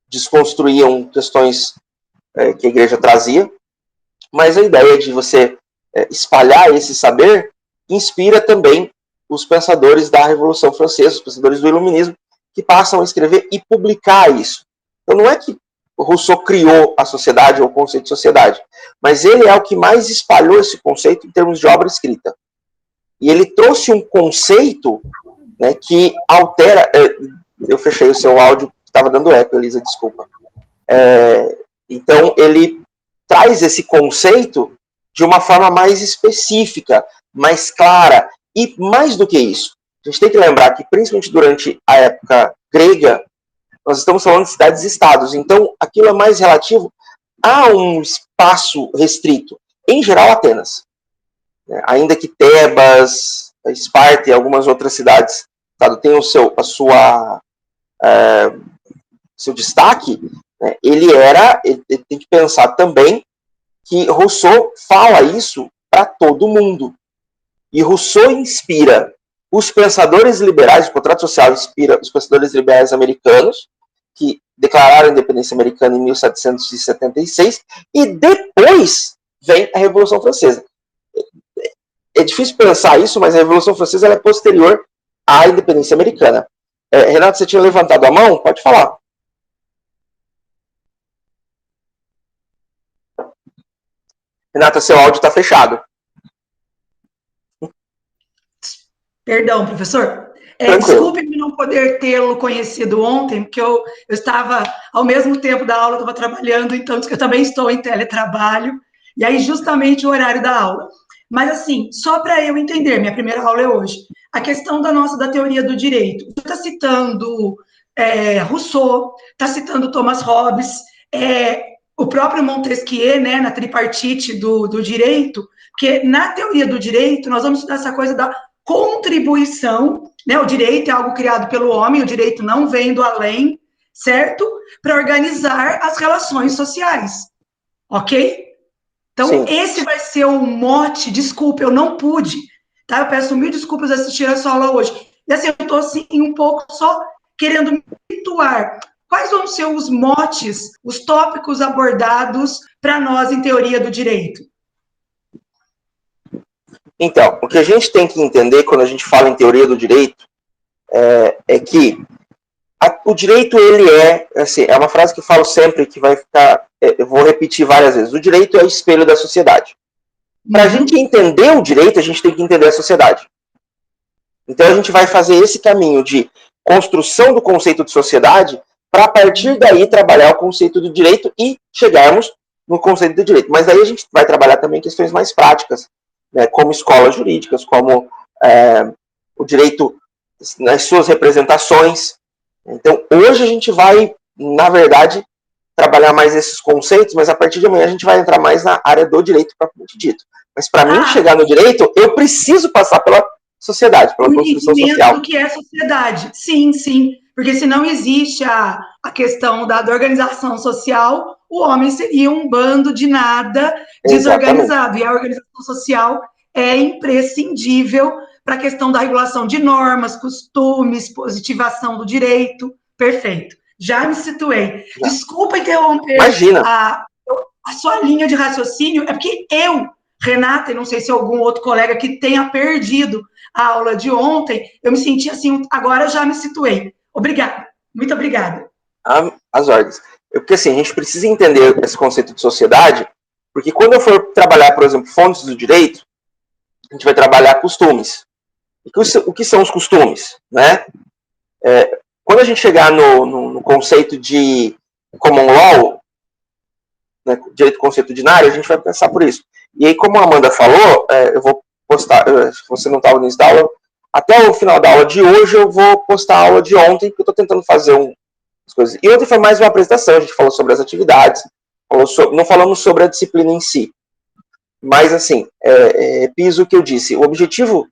desconstruíam questões que a igreja trazia. Mas a ideia de você espalhar esse saber inspira também os pensadores da Revolução Francesa, os pensadores do Iluminismo, que passam a escrever e publicar isso. Então não é que Rousseau criou a sociedade ou o conceito de sociedade, mas ele é o que mais espalhou esse conceito em termos de obra escrita. E ele trouxe um conceito, né, que altera... eu fechei o seu áudio, estava dando eco, Elisa, desculpa. Então ele traz esse conceito de uma forma mais específica, mais clara. E mais do que isso, a gente tem que lembrar que, principalmente durante a época grega, nós estamos falando de cidades e estados. Então, aquilo é mais relativo a um espaço restrito. Em geral, Atenas. Ainda que Tebas, Esparta e algumas outras cidades tenham seu destaque, né, ele tem que pensar também que Rousseau fala isso para todo mundo. E Rousseau inspira os pensadores liberais, o contrato social inspira os pensadores liberais americanos, que declararam a independência americana em 1776, e depois vem a Revolução Francesa. É difícil pensar isso, mas a Revolução Francesa ela é posterior à independência americana. Renato, você tinha levantado a mão? Pode falar. Renata, seu áudio está fechado. Perdão, professor. Desculpe-me não poder tê-lo conhecido ontem, porque eu estava, ao mesmo tempo da aula, eu estava trabalhando, então eu também estou em teletrabalho, e aí justamente o horário da aula. Mas, assim, só para eu entender, minha primeira aula é hoje, a questão da teoria do direito. Você está citando Rousseau, está citando Thomas Hobbes, o próprio Montesquieu, né, na tripartite do direito, porque na teoria do direito, nós vamos estudar essa coisa da contribuição, né, o direito é algo criado pelo homem, o direito não vem do além, certo? Para organizar as relações sociais, ok? Então, sim, esse vai ser o mote, desculpa, eu não pude, tá? Eu peço mil desculpas de assistir essa aula hoje. E assim, eu estou assim, um pouco só querendo me situar. Quais vão ser os motes, os tópicos abordados para nós em teoria do direito? Então, o que a gente tem que entender quando a gente fala em teoria do direito é que o direito, ele assim, é uma frase que eu falo sempre, que vai ficar, eu vou repetir várias vezes, o direito é o espelho da sociedade. Para a gente entender o direito, a gente tem que entender a sociedade. Então a gente vai fazer esse caminho de construção do conceito de sociedade, para a partir daí trabalhar o conceito do direito e chegarmos no conceito do direito. Mas daí a gente vai trabalhar também questões mais práticas, né, como escolas jurídicas, como o direito nas suas representações. Então, hoje a gente vai, na verdade, trabalhar mais esses conceitos, mas a partir de amanhã a gente vai entrar mais na área do direito propriamente dito. Mas para mim chegar no direito, eu preciso passar pela sociedade, pela construção social. Do que é sociedade, sim, sim. Porque se não existe a questão da organização social, o homem seria um bando de nada desorganizado. Exatamente. E a organização social é imprescindível para a questão da regulação de normas, costumes, positivação do direito. Perfeito. Já me situei. Já. Desculpa interromper a sua linha de raciocínio, é porque Renata, e não sei se algum outro colega que tenha perdido a aula de ontem, eu me senti assim, agora eu já me situei. Obrigada, muito obrigada. As ordens. Porque assim, a gente precisa entender esse conceito de sociedade, Porque quando eu for trabalhar, por exemplo, fontes do direito, a gente vai trabalhar costumes. O que são os costumes? Né? Quando a gente chegar no conceito de common law, né, direito consuetudinário, a gente vai pensar por isso. E aí, como a Amanda falou, eu vou postar, se você não estava no início da aula, até o final da aula de hoje eu vou postar a aula de ontem, porque eu estou tentando fazer as coisas. E ontem foi mais uma apresentação, a gente falou sobre as atividades, não falamos sobre a disciplina em si. Mas, assim, piso o que eu disse. O objetivo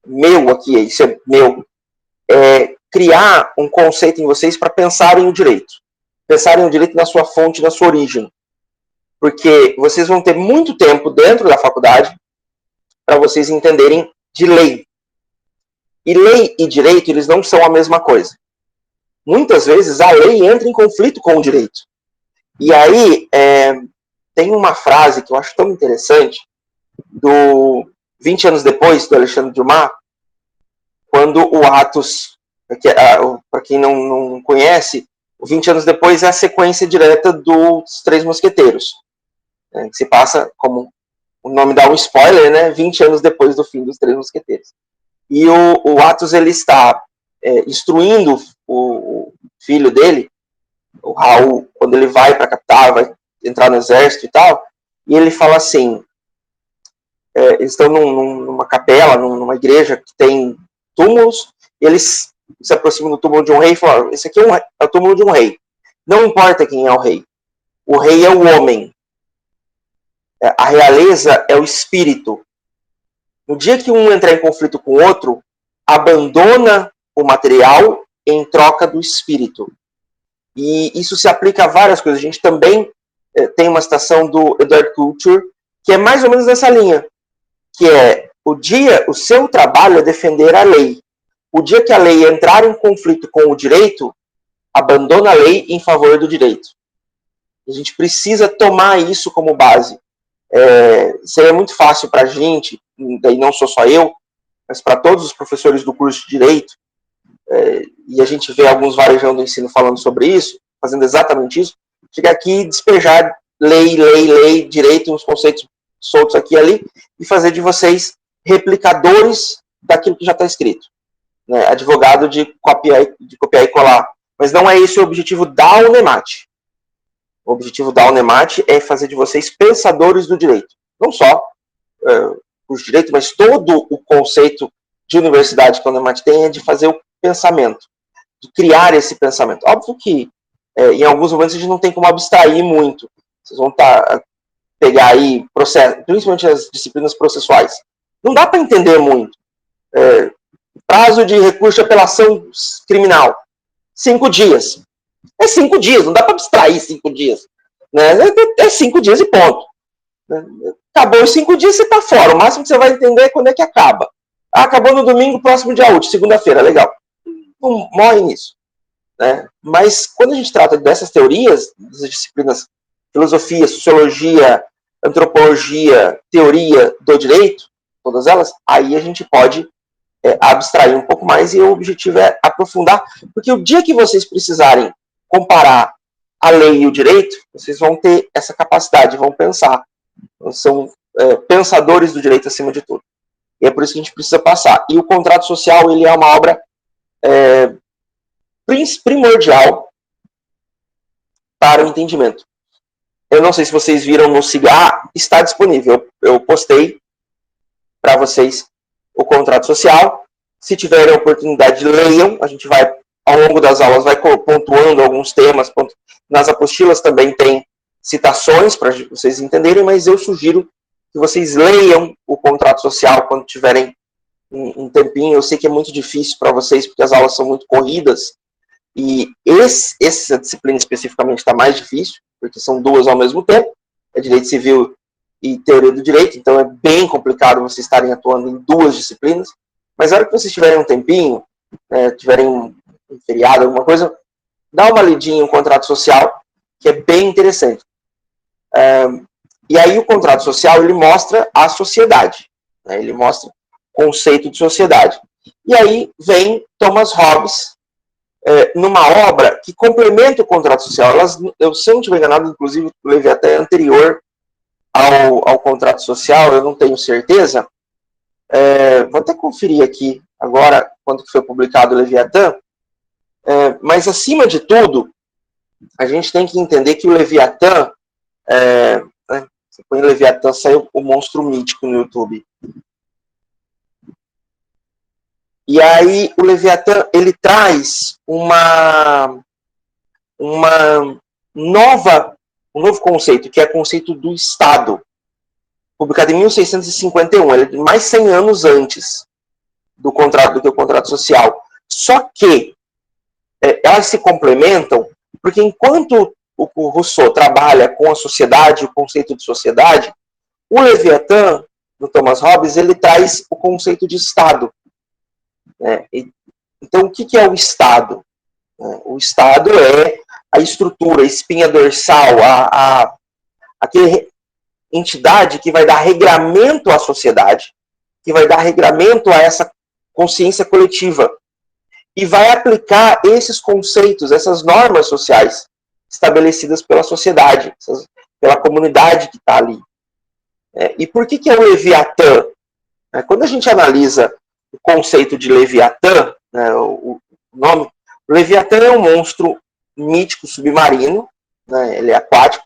meu aqui, isso é meu, é criar um conceito em vocês para pensarem o direito. Pensarem o direito na sua fonte, na sua origem. Porque vocês vão ter muito tempo dentro da faculdade para vocês entenderem de lei. E lei e direito, eles não são a mesma coisa. Muitas vezes a lei entra em conflito com o direito. E aí, tem uma frase que eu acho tão interessante, do 20 anos depois, do Alexandre Dumas, quando o Atos, para quem não conhece, o 20 anos depois é a sequência direta dos Três Mosqueteiros, que se passa, como o nome dá um spoiler, né, 20 anos depois do fim dos Três Mosqueteiros. E o Atos, ele está instruindo o filho dele, o Raul, quando ele vai para a capital, vai entrar no exército e tal, e ele fala assim, eles estão numa capela, numa igreja que tem túmulos, e eles se aproximam do túmulo de um rei e falam, esse aqui é o túmulo de um rei. Não importa quem é o rei é o homem. A realeza é o espírito. No dia que um entrar em conflito com o outro, abandona o material em troca do espírito. E isso se aplica a várias coisas. A gente também tem uma citação do Edward Culture, que é mais ou menos nessa linha, que é o seu trabalho é defender a lei. O dia que a lei entrar em conflito com o direito, abandona a lei em favor do direito. A gente precisa tomar isso como base. Seria muito fácil para a gente, daí não sou só eu, mas para todos os professores do curso de Direito, e a gente vê alguns varejão do ensino falando sobre isso, fazendo exatamente isso, chegar aqui e despejar lei, direito, uns conceitos soltos aqui e ali, e fazer de vocês replicadores daquilo que já está escrito. Né? Advogado de copiar e colar. Mas não é esse o objetivo da UNEMAT. O objetivo da UNEMAT é fazer de vocês pensadores do direito. Não só os direitos, mas todo o conceito de universidade que a UNEMAT tem é de fazer o pensamento, de criar esse pensamento. Óbvio que em alguns momentos a gente não tem como abstrair muito. Vocês vão pegar aí processo, principalmente as disciplinas processuais. Não dá para entender muito. Prazo de recurso de apelação criminal, 5 dias. É 5 dias, não dá para abstrair 5 dias. Né? É 5 dias e ponto. Acabou os 5 dias, você está fora. O máximo que você vai entender é quando é que acaba. Acabou no domingo, próximo dia útil, segunda-feira, legal. Não morre nisso. Né? Mas quando a gente trata dessas teorias, dessas disciplinas, filosofia, sociologia, antropologia, teoria do direito, todas elas, aí a gente pode abstrair um pouco mais, e o objetivo é aprofundar, porque o dia que vocês precisarem comparar a lei e o direito, vocês vão ter essa capacidade, vão pensar. São pensadores do direito acima de tudo. E é por isso que a gente precisa passar. E o contrato social, ele é uma obra primordial para o entendimento. Eu não sei se vocês viram no CIGA, está disponível. Eu postei para vocês o contrato social. Se tiverem a oportunidade, leiam. A gente vai, ao longo das aulas, vai pontuando alguns temas. Nas apostilas também tem citações para vocês entenderem, mas eu sugiro que vocês leiam o contrato social quando tiverem um tempinho. Eu sei que é muito difícil para vocês, porque as aulas são muito corridas, e essa disciplina especificamente está mais difícil, porque são 2 ao mesmo tempo, é Direito Civil e Teoria do Direito, então é bem complicado vocês estarem atuando em 2 disciplinas, mas na hora que vocês tiverem um tempinho, tiverem um feriado, alguma coisa, dá uma lidinha em um contrato social, que é bem interessante. E aí o contrato social, ele mostra a sociedade, né? Ele mostra o conceito de sociedade. E aí vem Thomas Hobbes, numa obra que complementa o contrato social. Se eu não estiver enganado, inclusive, levei até anterior ao contrato social, eu não tenho certeza. Vou até conferir aqui agora quando que foi publicado o Leviatã. Mas, acima de tudo, a gente tem que entender que o Leviatã, você põe Leviatã, saiu o monstro mítico no YouTube. E aí o Leviatã, ele traz um novo conceito, que é o conceito do Estado, publicado em 1651, ele é mais 100 anos antes do que o contrato social. Só que elas se complementam, porque enquanto o Rousseau trabalha com a sociedade, o conceito de sociedade, o Leviatã, do Thomas Hobbes, ele traz o conceito de Estado. Então, o que é o Estado? O Estado é a estrutura, a espinha dorsal, aquela entidade que vai dar regramento à sociedade, que vai dar regramento a essa consciência coletiva, e vai aplicar esses conceitos, essas normas sociais estabelecidas pela sociedade, pela comunidade que está ali. E por que é o Leviatã? Quando a gente analisa o conceito de Leviatã, o nome, o Leviatã é um monstro mítico submarino, ele é aquático,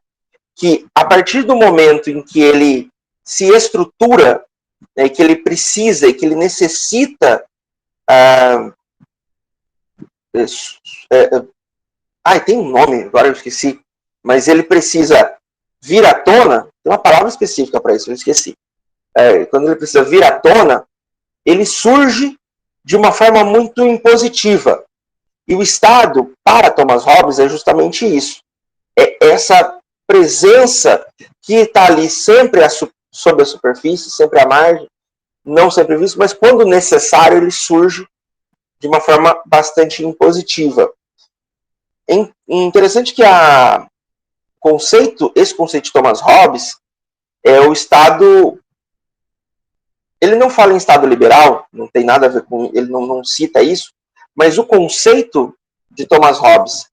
que a partir do momento em que ele se estrutura, que ele precisa e que ele necessita tem um nome, agora eu esqueci, mas ele precisa vir à tona, tem uma palavra específica para isso, eu esqueci. Quando ele precisa vir à tona, ele surge de uma forma muito impositiva. E o Estado, para Thomas Hobbes, é justamente isso. É essa presença que está ali sempre sob a superfície, sempre à margem, não sempre visto, mas quando necessário ele surge de uma forma bastante impositiva. É interessante que esse conceito de Thomas Hobbes é o Estado. Ele não fala em Estado liberal, não tem nada a ver com. Ele não cita isso, mas o conceito de Thomas Hobbes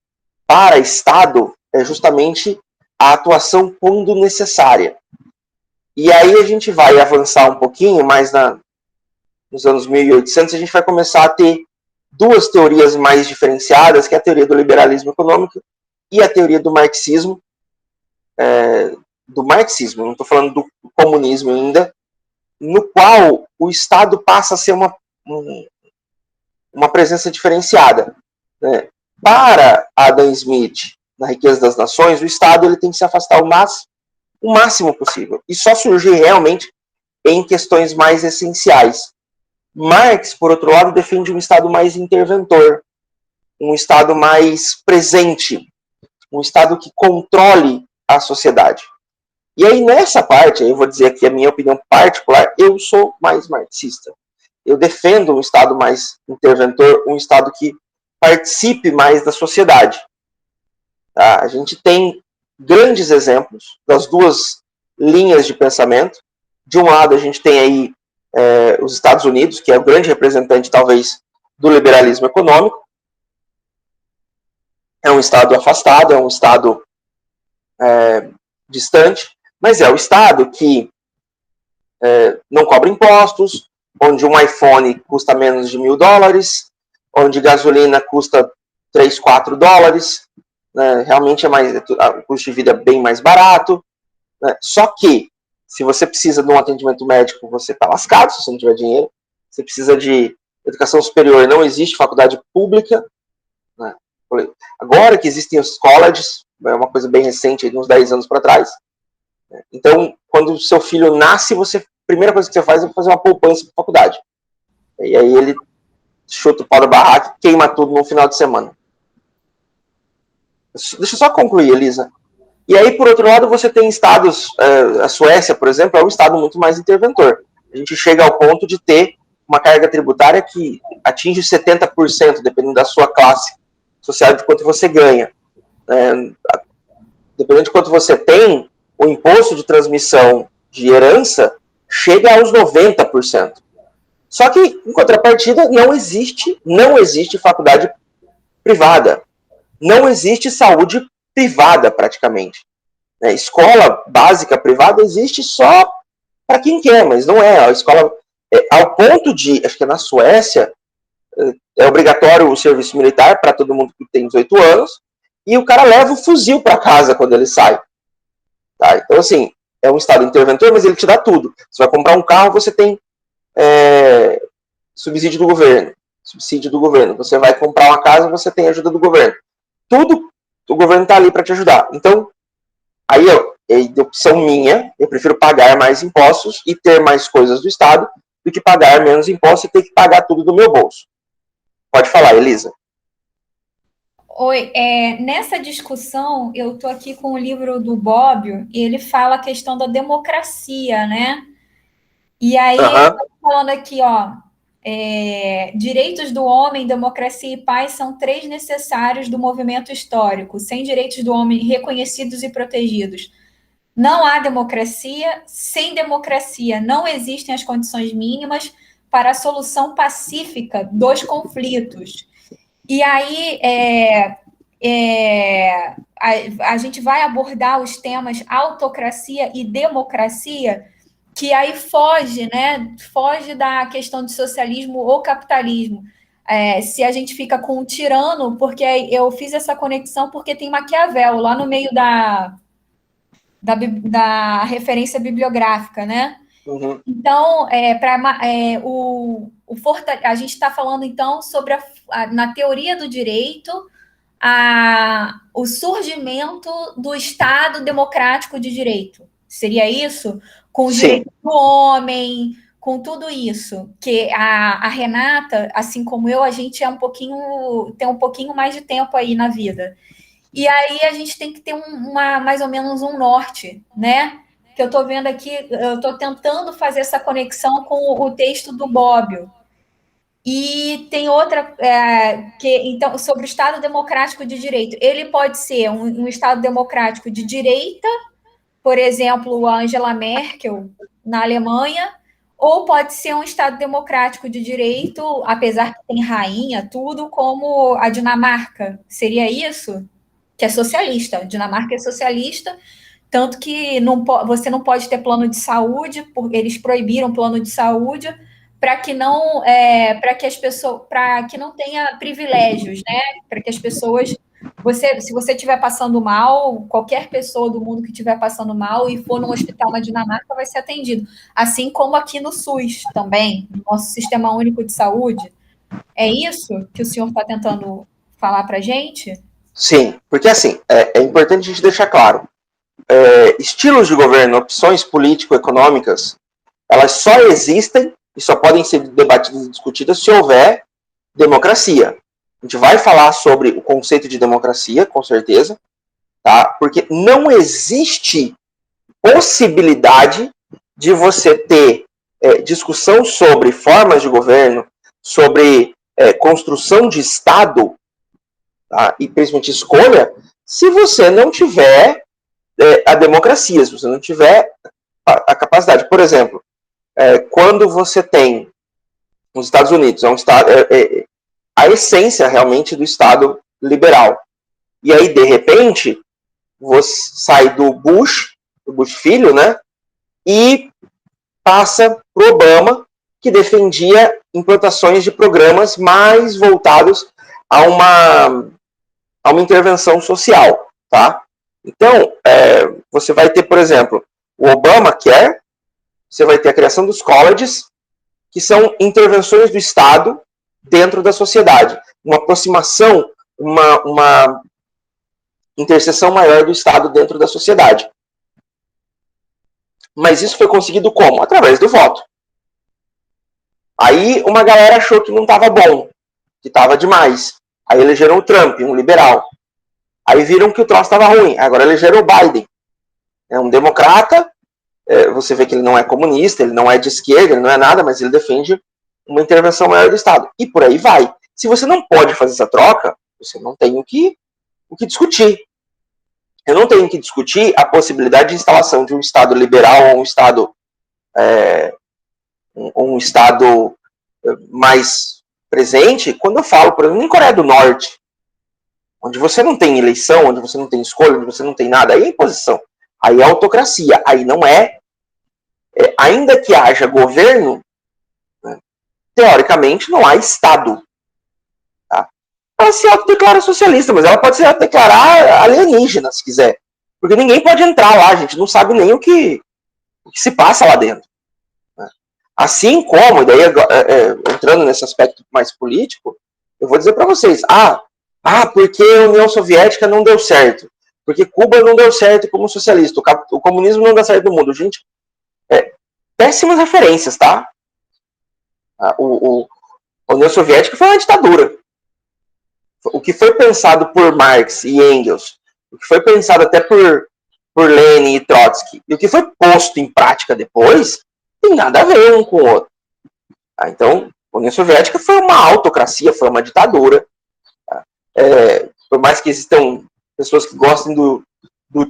para Estado é justamente a atuação quando necessária. E aí a gente vai avançar um pouquinho, mais nos anos 1800, a gente vai começar a ter duas teorias mais diferenciadas, que é a teoria do liberalismo econômico e a teoria do marxismo. Não estou falando do comunismo ainda, no qual o Estado passa a ser uma presença diferenciada. Para Adam Smith, na Riqueza das Nações, o Estado ele tem que se afastar o máximo possível, e só surgir realmente em questões mais essenciais. Marx, por outro lado, defende um Estado mais interventor, um Estado mais presente, um Estado que controle a sociedade. E aí, nessa parte, eu vou dizer aqui a minha opinião particular, eu sou mais marxista. Eu defendo um Estado mais interventor, um Estado que participe mais da sociedade. Tá? A gente tem grandes exemplos das duas linhas de pensamento. De um lado, a gente tem aí os Estados Unidos, que é o grande representante, talvez, do liberalismo econômico. É um Estado afastado, é um Estado distante, mas é o Estado que não cobra impostos, onde um iPhone custa menos de $1.000, onde gasolina custa $3, $4, realmente o custo de vida é bem mais barato. Só que, se você precisa de um atendimento médico, você está lascado se você não tiver dinheiro. Você precisa de educação superior, não existe faculdade pública. Agora que existem os colleges, é uma coisa bem recente, de uns 10 anos para trás. Então, quando o seu filho nasce, a primeira coisa que você faz é fazer uma poupança para a faculdade. E aí ele chuta o pau da barraca e queima tudo no final de semana. Deixa eu só concluir, Elisa. E aí, por outro lado, você tem estados, a Suécia, por exemplo, é um estado muito mais interventor. A gente chega ao ponto de ter uma carga tributária que atinge 70%, dependendo da sua classe social, de quanto você ganha. Dependendo de quanto você tem, o imposto de transmissão de herança chega aos 90%. Só que, em contrapartida, não existe faculdade privada. Não existe saúde privada, praticamente. né? Escola básica privada existe só para quem quer, mas não é. A escola, ao ponto de, acho que é na Suécia, é obrigatório o serviço militar para todo mundo que tem 18 anos, e o cara leva o fuzil para casa quando ele sai. Tá? Então, assim, é um estado interventor, mas ele te dá tudo. Você vai comprar um carro, você tem subsídio do governo. Você vai comprar uma casa, você tem ajuda do governo. Tudo o governo está ali para te ajudar. Então, aí é opção minha, eu prefiro pagar mais impostos e ter mais coisas do Estado do que pagar menos impostos e ter que pagar tudo do meu bolso. Pode falar, Elisa. Oi, nessa discussão, eu estou aqui com o livro do Bobbio, e ele fala a questão da democracia, né? E aí, ele está falando aqui, ó, direitos do homem, democracia e paz são 3 necessários do movimento histórico. Sem direitos do homem reconhecidos e protegidos, não há democracia. Sem democracia, não existem as condições mínimas para a solução pacífica dos conflitos. E aí, a gente vai abordar os temas autocracia e democracia, que aí foge, né? Foge da questão de socialismo ou capitalismo. Se a gente fica com um tirano, porque eu fiz essa conexão porque tem Maquiavel lá no meio da referência bibliográfica, né? Uhum. Então, a gente está falando, então, sobre na teoria do direito, o surgimento do Estado democrático de direito. Seria isso? Com os direitos do homem, com tudo isso. Que a Renata, assim como eu, a gente tem um pouquinho mais de tempo aí na vida. E aí a gente tem que ter mais ou menos um norte, né? Que eu estou vendo aqui, eu estou tentando fazer essa conexão com o texto do Bobbio. E tem outra, então, sobre o Estado Democrático de Direito. Ele pode ser um Estado democrático de direita, por exemplo, a Angela Merkel, na Alemanha, ou pode ser um Estado democrático de direito, apesar que tem rainha, tudo, como a Dinamarca. Seria isso? Que é socialista. A Dinamarca é socialista, tanto que você não pode ter plano de saúde, eles proibiram plano de saúde para que não tenha privilégios, né? Para que as pessoas, se você estiver passando mal, qualquer pessoa do mundo que estiver passando mal e for num hospital na Dinamarca vai ser atendido, assim como aqui no SUS também, no nosso Sistema Único de Saúde. É isso que o senhor está tentando falar para a gente? Sim, porque assim, é importante a gente deixar claro, estilos de governo, opções político-econômicas, elas só existem e só podem ser debatidas e discutidas se houver democracia. A gente vai falar sobre o conceito de democracia, com certeza, tá? Porque não existe possibilidade de você ter discussão sobre formas de governo, sobre construção de Estado, tá? E principalmente escolha, se você não tiver a democracia, se você não tiver a capacidade. Por exemplo, quando você tem nos Estados Unidos, é um estado, a essência realmente do Estado liberal. E aí, de repente, você sai do Bush filho, né? E passa para o Obama, que defendia implantações de programas mais voltados a uma intervenção social, tá? Então, você vai ter, por exemplo, o Obamacare, você vai ter a criação dos colleges, que são intervenções do Estado dentro da sociedade. Uma aproximação, uma interseção maior do Estado dentro da sociedade. Mas isso foi conseguido como? Através do voto. Aí uma galera achou que não estava bom, que estava demais. Aí elegeram o Trump, um liberal. Aí viram que o troço estava ruim. Agora elegeram o Biden. É um democrata, você vê que ele não é comunista, ele não é de esquerda, ele não é nada, mas ele defende uma intervenção maior do Estado. E por aí vai. Se você não pode fazer essa troca, você não tem o que discutir. Eu não tenho que discutir a possibilidade de instalação de um Estado liberal ou um Estado mais presente, quando eu falo, por exemplo, em Coreia do Norte, onde você não tem eleição, onde você não tem escolha, onde você não tem nada, aí é imposição. Aí é autocracia. Aí não ainda que haja governo, né, teoricamente não há Estado. Tá? Ela se autodeclara socialista, mas ela pode se autodeclarar alienígena, se quiser. Porque ninguém pode entrar lá, a gente não sabe nem o que se passa lá dentro. Né? Assim como, daí entrando nesse aspecto mais político, eu vou dizer para vocês, porque a União Soviética não deu certo, porque Cuba não deu certo como socialista, o comunismo não dá certo no mundo. Gente, péssimas referências, tá? A União Soviética foi uma ditadura. O que foi pensado por Marx e Engels, o que foi pensado até por Lenin e Trotsky, e o que foi posto em prática depois, tem nada a ver um com o outro. Então, a União Soviética foi uma autocracia, foi uma ditadura. Por mais que existam pessoas que gostem do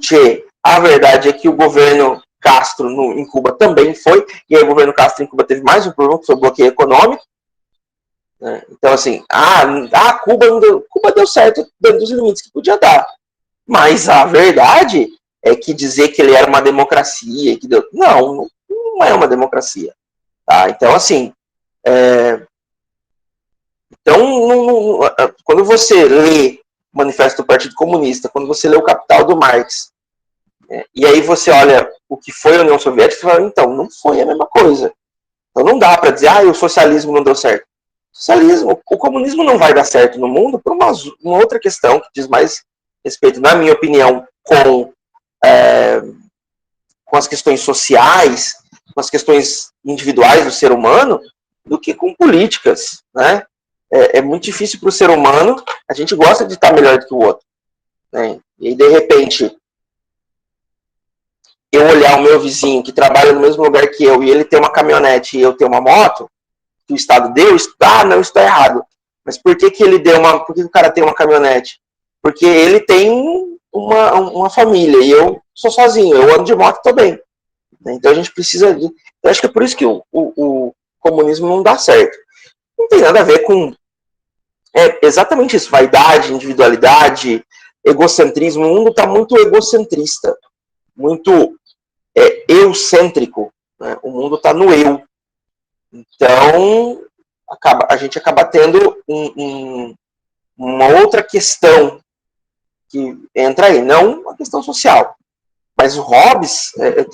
Che, a verdade é que o governo Castro em Cuba também foi, e aí o governo Castro em Cuba teve mais um problema, que foi o bloqueio econômico. Né? Então, assim, Cuba deu certo dentro dos limites que podia dar. Mas a verdade é que dizer que ele era uma democracia, não é uma democracia. Tá? Então, assim, quando você lê o Manifesto do Partido Comunista, quando você lê o Capital do Marx, e aí você olha o que foi a União Soviética, você fala, então, não foi a mesma coisa. Então não dá para dizer, o socialismo não deu certo. O comunismo não vai dar certo no mundo por uma outra questão que diz mais respeito, na minha opinião, com as questões sociais, com as questões individuais do ser humano, do que com políticas, né? É muito difícil para o ser humano, a gente gosta de estar melhor do que o outro. Né? E aí, de repente, eu olhar o meu vizinho que trabalha no mesmo lugar que eu, e ele tem uma caminhonete e eu tenho uma moto, que o Estado deu, não, isso está errado. Mas por que ele deu por que o cara tem uma caminhonete? Porque ele tem uma família, e eu sou sozinho, eu ando de moto também. Então a gente precisa... Eu acho que é por isso que o comunismo não dá certo. Não tem nada a ver com... exatamente isso, vaidade, individualidade, egocentrismo. O mundo está muito egocentrista, muito eucêntrico. Né? O mundo está no eu. Então, a gente acaba tendo uma outra questão que entra aí, não a questão social. Mas o Hobbes,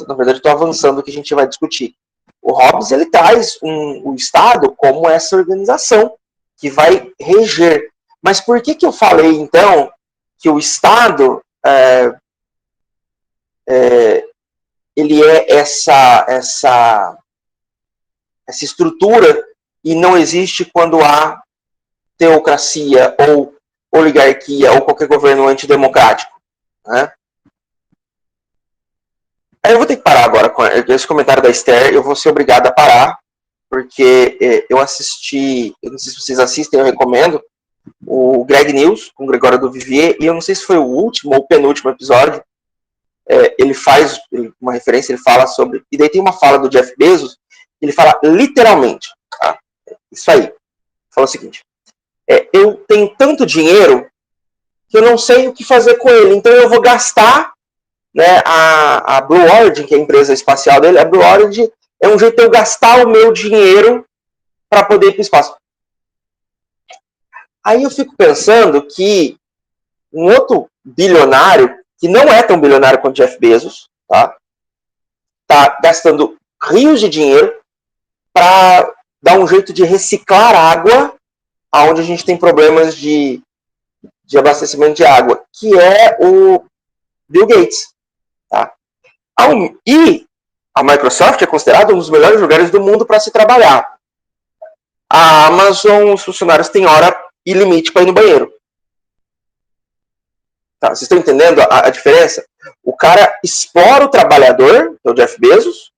na verdade, estou avançando o que a gente vai discutir. O Hobbes, ele traz o Estado como essa organização que vai reger. Mas por que eu falei, então, que o Estado ele é essa estrutura e não existe quando há teocracia ou oligarquia ou qualquer governo antidemocrático? Né? Aí eu vou ter que parar agora com esse comentário da Esther, eu vou ser obrigado a parar, porque eu assisti, eu não sei se vocês assistem, eu recomendo, o Greg News, com o Gregório do Vivier, e eu não sei se foi o último ou o penúltimo episódio, ele faz uma referência, ele fala sobre, e daí tem uma fala do Jeff Bezos, ele fala literalmente, tá? Isso aí, fala o seguinte, eu tenho tanto dinheiro que eu não sei o que fazer com ele, então eu vou gastar, né, a Blue Origin, que é a empresa espacial dele, a Blue Origin é um jeito de eu gastar o meu dinheiro para poder ir para o espaço. Aí eu fico pensando que um outro bilionário, que não é tão bilionário quanto Jeff Bezos, tá gastando rios de dinheiro para dar um jeito de reciclar água aonde a gente tem problemas de abastecimento de água, que é o Bill Gates. Tá? E a Microsoft é considerada um dos melhores lugares do mundo para se trabalhar. A Amazon, os funcionários têm hora e limite para ir no banheiro. Tá? Vocês estão entendendo a diferença? O cara explora o trabalhador, que é o Jeff Bezos,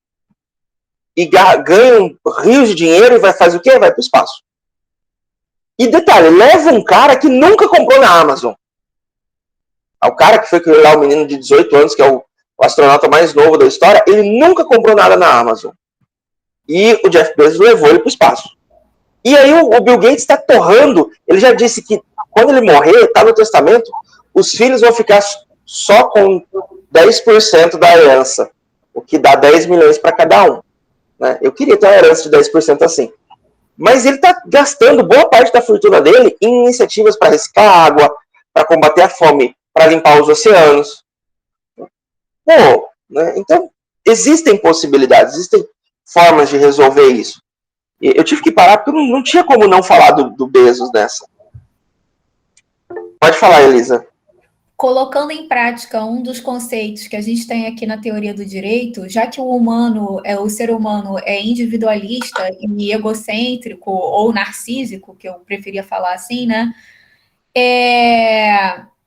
e ganha rios de dinheiro e vai fazer o quê? Vai para o espaço. E detalhe, leva um cara que nunca comprou na Amazon. O cara que foi lá, o menino de 18 anos, que é o astronauta mais novo da história, ele nunca comprou nada na Amazon. E o Jeff Bezos levou ele para o espaço. E aí o Bill Gates está torrando, ele já disse que quando ele morrer, está no testamento, os filhos vão ficar só com 10% da herança, o que dá 10 milhões para cada um. Né? Eu queria ter uma herança de 10% assim. Mas ele está gastando boa parte da fortuna dele em iniciativas para reciclar água, para combater a fome, para limpar os oceanos. Pô, né? Então, existem possibilidades, existem formas de resolver isso. Eu tive que parar porque não tinha como não falar do Bezos nessa. Pode falar, Elisa. Colocando em prática um dos conceitos que a gente tem aqui na teoria do direito, já que o ser humano é individualista e egocêntrico ou narcísico, que eu preferia falar assim, né?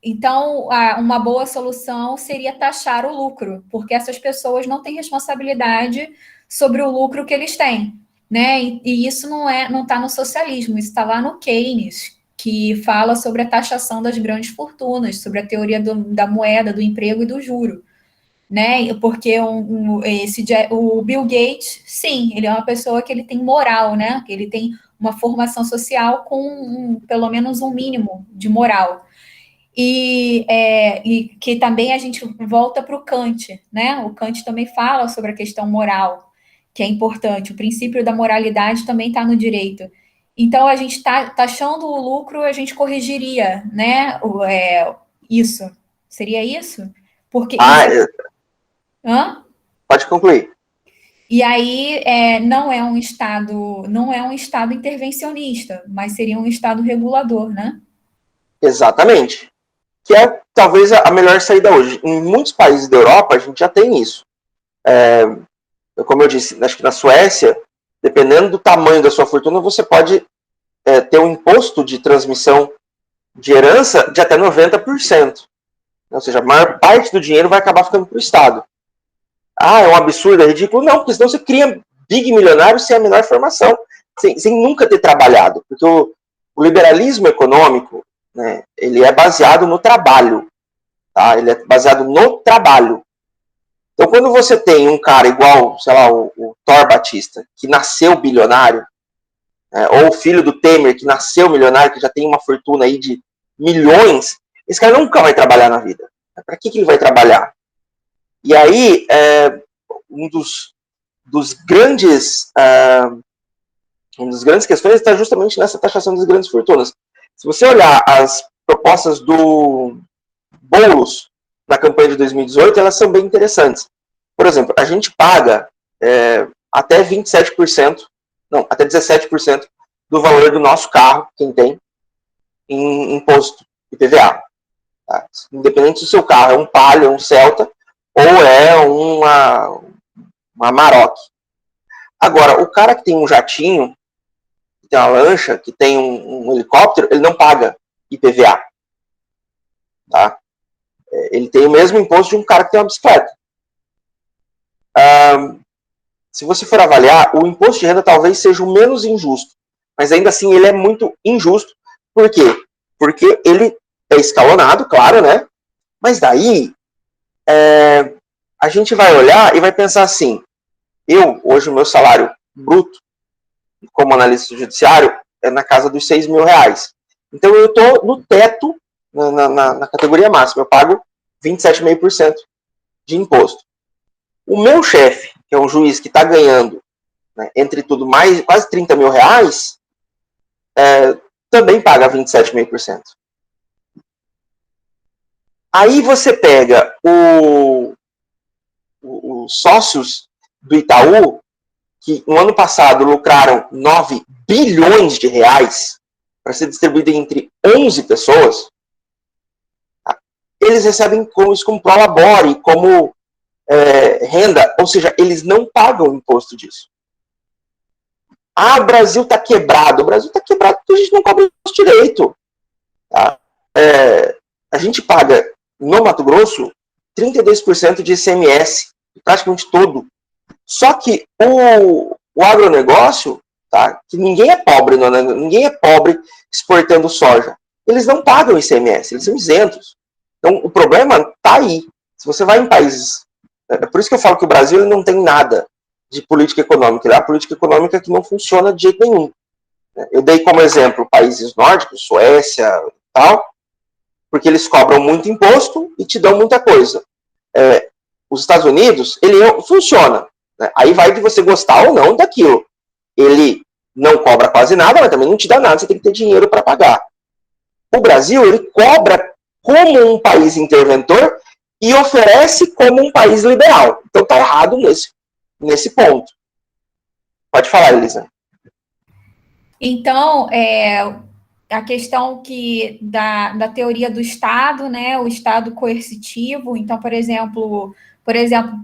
Então, uma boa solução seria taxar o lucro, porque essas pessoas não têm responsabilidade sobre o lucro que eles têm, né? E isso não está no socialismo, isso está lá no Keynes, que fala sobre a taxação das grandes fortunas, sobre a teoria da moeda, do emprego e do juro, né? Porque o Bill Gates, sim, ele é uma pessoa que ele tem moral, né? Que ele tem uma formação social com pelo menos um mínimo de moral. E que também a gente volta para o Kant, né? O Kant também fala sobre a questão moral, que é importante. O princípio da moralidade também está no direito. Então, a gente taxando o lucro, a gente corrigiria, né? Isso. Seria isso? Porque Hã? Pode concluir. E aí não é um Estado intervencionista, mas seria um Estado regulador, né? Exatamente. Que é talvez a melhor saída hoje. Em muitos países da Europa, a gente já tem isso. Como eu disse, acho que na Suécia, dependendo do tamanho da sua fortuna, você pode ter um imposto de transmissão de herança de até 90%. Ou seja, a maior parte do dinheiro vai acabar ficando para o Estado. É um absurdo, é ridículo? Não, porque senão você cria big milionários sem a menor formação, sem nunca ter trabalhado. Porque o liberalismo econômico, né, ele é baseado no trabalho. Tá? Ele é baseado no trabalho. Então, quando você tem um cara igual, sei lá, o Thor Batista, que nasceu bilionário, ou o filho do Temer, que nasceu milionário, que já tem uma fortuna aí de milhões, esse cara nunca vai trabalhar na vida. Para que ele vai trabalhar? E aí, uma das grandes questões está justamente nessa taxação das grandes fortunas. Se você olhar as propostas do Boulos na campanha de 2018, elas são bem interessantes. Por exemplo, a gente paga até 27%, não, até 17% do valor do nosso carro, quem tem, em imposto, IPVA. Tá? Independente se o seu carro é um Palio, um Celta, ou é uma Amarok. Agora, o cara que tem um jatinho, que tem uma lancha, que tem um helicóptero, ele não paga IPVA. Tá? Ele tem o mesmo imposto de um cara que tem uma bicicleta. Se você for avaliar, o imposto de renda talvez seja o menos injusto, mas ainda assim ele é muito injusto. Por quê? Porque ele é escalonado, claro, né? Mas daí a gente vai olhar e vai pensar assim, hoje o meu salário bruto como analista judiciário é na casa dos R$6.000. Então eu estou no teto, na categoria máxima, eu pago 27,5% de imposto. O meu chefe, que é um juiz que está ganhando, né, entre tudo, quase R$30.000, também paga 27,5%. Aí você pega os sócios do Itaú, que no ano passado lucraram 9 bilhões de reais para ser distribuído entre 11 pessoas, eles recebem isso como prolabore, como renda, ou seja, eles não pagam imposto disso. O Brasil está quebrado. O Brasil está quebrado porque a gente não cobra imposto direito. Tá? A gente paga, no Mato Grosso, 32% de ICMS, praticamente todo. Só que o agronegócio, tá? Que ninguém é pobre, ninguém é pobre exportando soja. Eles não pagam ICMS, eles são isentos. Então, o problema está aí. Se você vai em países... É por isso que eu falo que o Brasil ele não tem nada de política econômica. Ele é uma política econômica que não funciona de jeito nenhum. Eu dei como exemplo países nórdicos, Suécia e tal, porque eles cobram muito imposto e te dão muita coisa. os Estados Unidos, ele funciona. Né? Aí vai de você gostar ou não daquilo. Ele não cobra quase nada, mas também não te dá nada, você tem que ter dinheiro para pagar. O Brasil, ele cobra como um país interventor e oferece como um país liberal. Então tá errado nesse ponto. Pode falar, Elisa. Então, a questão da teoria do Estado, né, o Estado coercitivo. Então, por exemplo,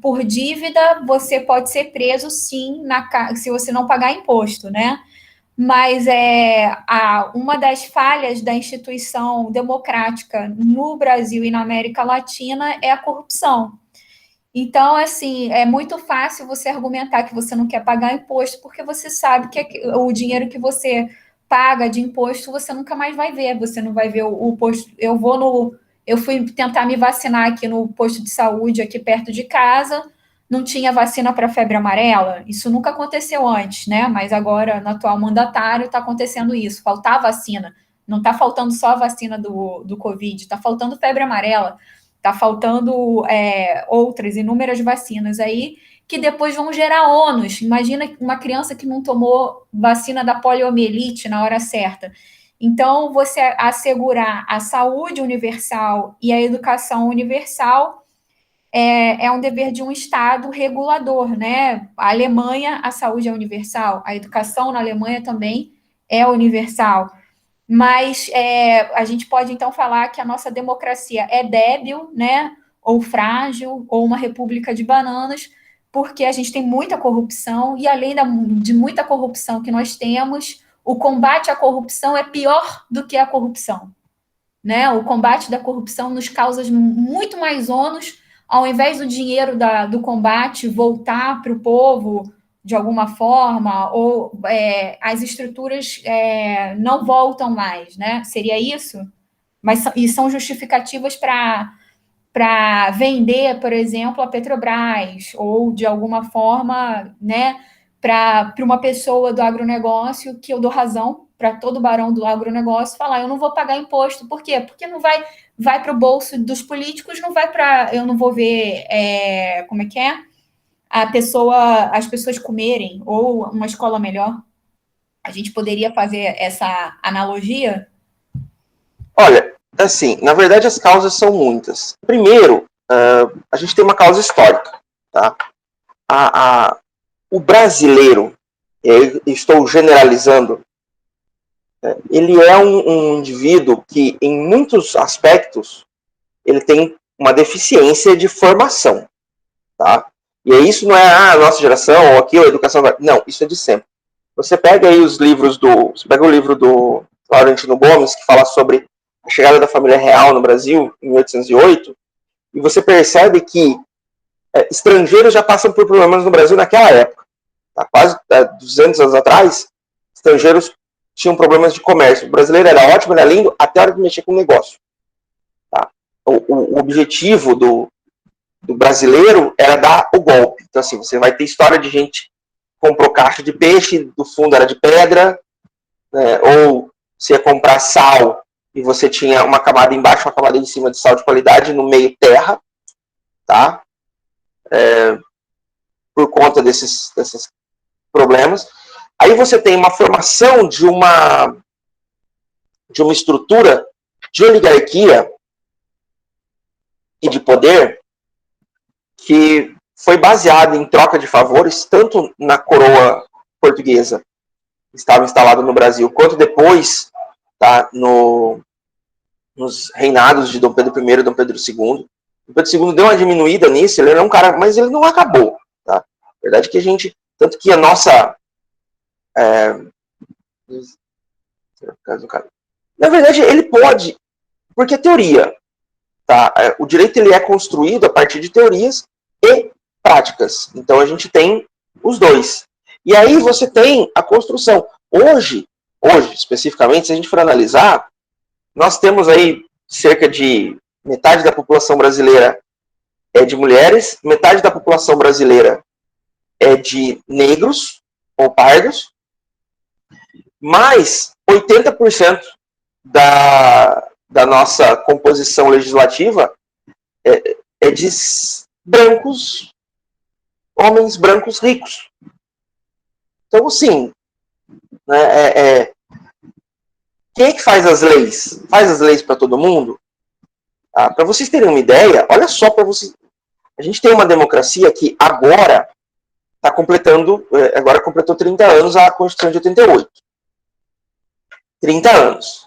por dívida, você pode ser preso, sim, se você não pagar imposto, né? Mas uma das falhas da instituição democrática no Brasil e na América Latina é a corrupção. Então, assim, é muito fácil você argumentar que você não quer pagar imposto, porque você sabe que o dinheiro que você paga de imposto, você nunca mais vai ver. Você não vai ver o posto. Eu fui tentar me vacinar aqui no posto de saúde, aqui perto de casa, não tinha vacina para febre amarela. Isso nunca aconteceu antes, né? Mas agora, no atual mandatário, está acontecendo isso. Faltar vacina. Não está faltando só a vacina do Covid, está faltando febre amarela. Está faltando outras inúmeras vacinas aí que depois vão gerar ônus. Imagina uma criança que não tomou vacina da poliomielite na hora certa. Então, você assegurar a saúde universal e a educação universal é um dever de um Estado regulador, né? A Alemanha, a saúde é universal, a educação na Alemanha também é universal. Mas a gente pode, então, falar que a nossa democracia é débil, né? Ou frágil, ou uma república de bananas, porque a gente tem muita corrupção, e além de muita corrupção que nós temos, o combate à corrupção é pior do que a corrupção. Né? O combate da corrupção nos causa muito mais ônus, ao invés do dinheiro do combate voltar para o povo de alguma forma, ou as estruturas não voltam mais, né? Seria isso? E são justificativas para vender, por exemplo, a Petrobras, ou de alguma forma, né, para uma pessoa do agronegócio, que eu dou razão, para todo barão do agronegócio, falar, eu não vou pagar imposto. Por quê? Porque não vai para o bolso dos políticos, não vai para... Eu não vou ver, como é que é? As pessoas comerem, ou uma escola melhor. A gente poderia fazer essa analogia? Olha, assim, na verdade as causas são muitas. Primeiro, a gente tem uma causa histórica, tá? O brasileiro, eu estou generalizando, ele é um indivíduo que, em muitos aspectos, ele tem uma deficiência de formação, tá? E isso não é a nossa geração, ou aqui, ou a educação... Não, isso é de sempre. Você pega aí os livros você pega o livro do Laurentino Gomes, que fala sobre a chegada da família real no Brasil, em 1808, e você percebe que estrangeiros já passam por problemas no Brasil naquela época. Tá? Quase 200 anos atrás, estrangeiros tinham problemas de comércio. O brasileiro era ótimo, era lindo, até a hora de mexer com o negócio. Tá? O objetivo do brasileiro era dar o golpe. Então, assim, você vai ter história de gente que comprou caixa de peixe, do fundo era de pedra, né? Ou você ia comprar sal e você tinha uma camada embaixo, uma camada em cima de sal de qualidade, no meio terra, tá? Por conta desses problemas. Aí você tem uma formação de uma estrutura de oligarquia e de poder que foi baseada em troca de favores, tanto na coroa portuguesa, que estava instalada no Brasil, quanto depois, tá, nos reinados de Dom Pedro I e Dom Pedro II. Dom Pedro II deu uma diminuída nisso, ele era um cara, mas ele não acabou. Tá? A verdade é que a gente, tanto que a nossa... na verdade, ele pode, porque é teoria. Tá? O direito ele é construído a partir de teorias e práticas. Então a gente tem os dois. E aí você tem a construção. Hoje, especificamente, se a gente for analisar, nós temos aí cerca de metade da população brasileira é de mulheres, metade da população brasileira é de negros ou pardos, mais 80% da nossa composição legislativa é de brancos, homens brancos ricos. Então, assim, né, quem é que faz as leis? Faz as leis para todo mundo? Para vocês terem uma ideia, olha só para vocês. A gente tem uma democracia que agora completou 30 anos a Constituição de 88. 30 anos.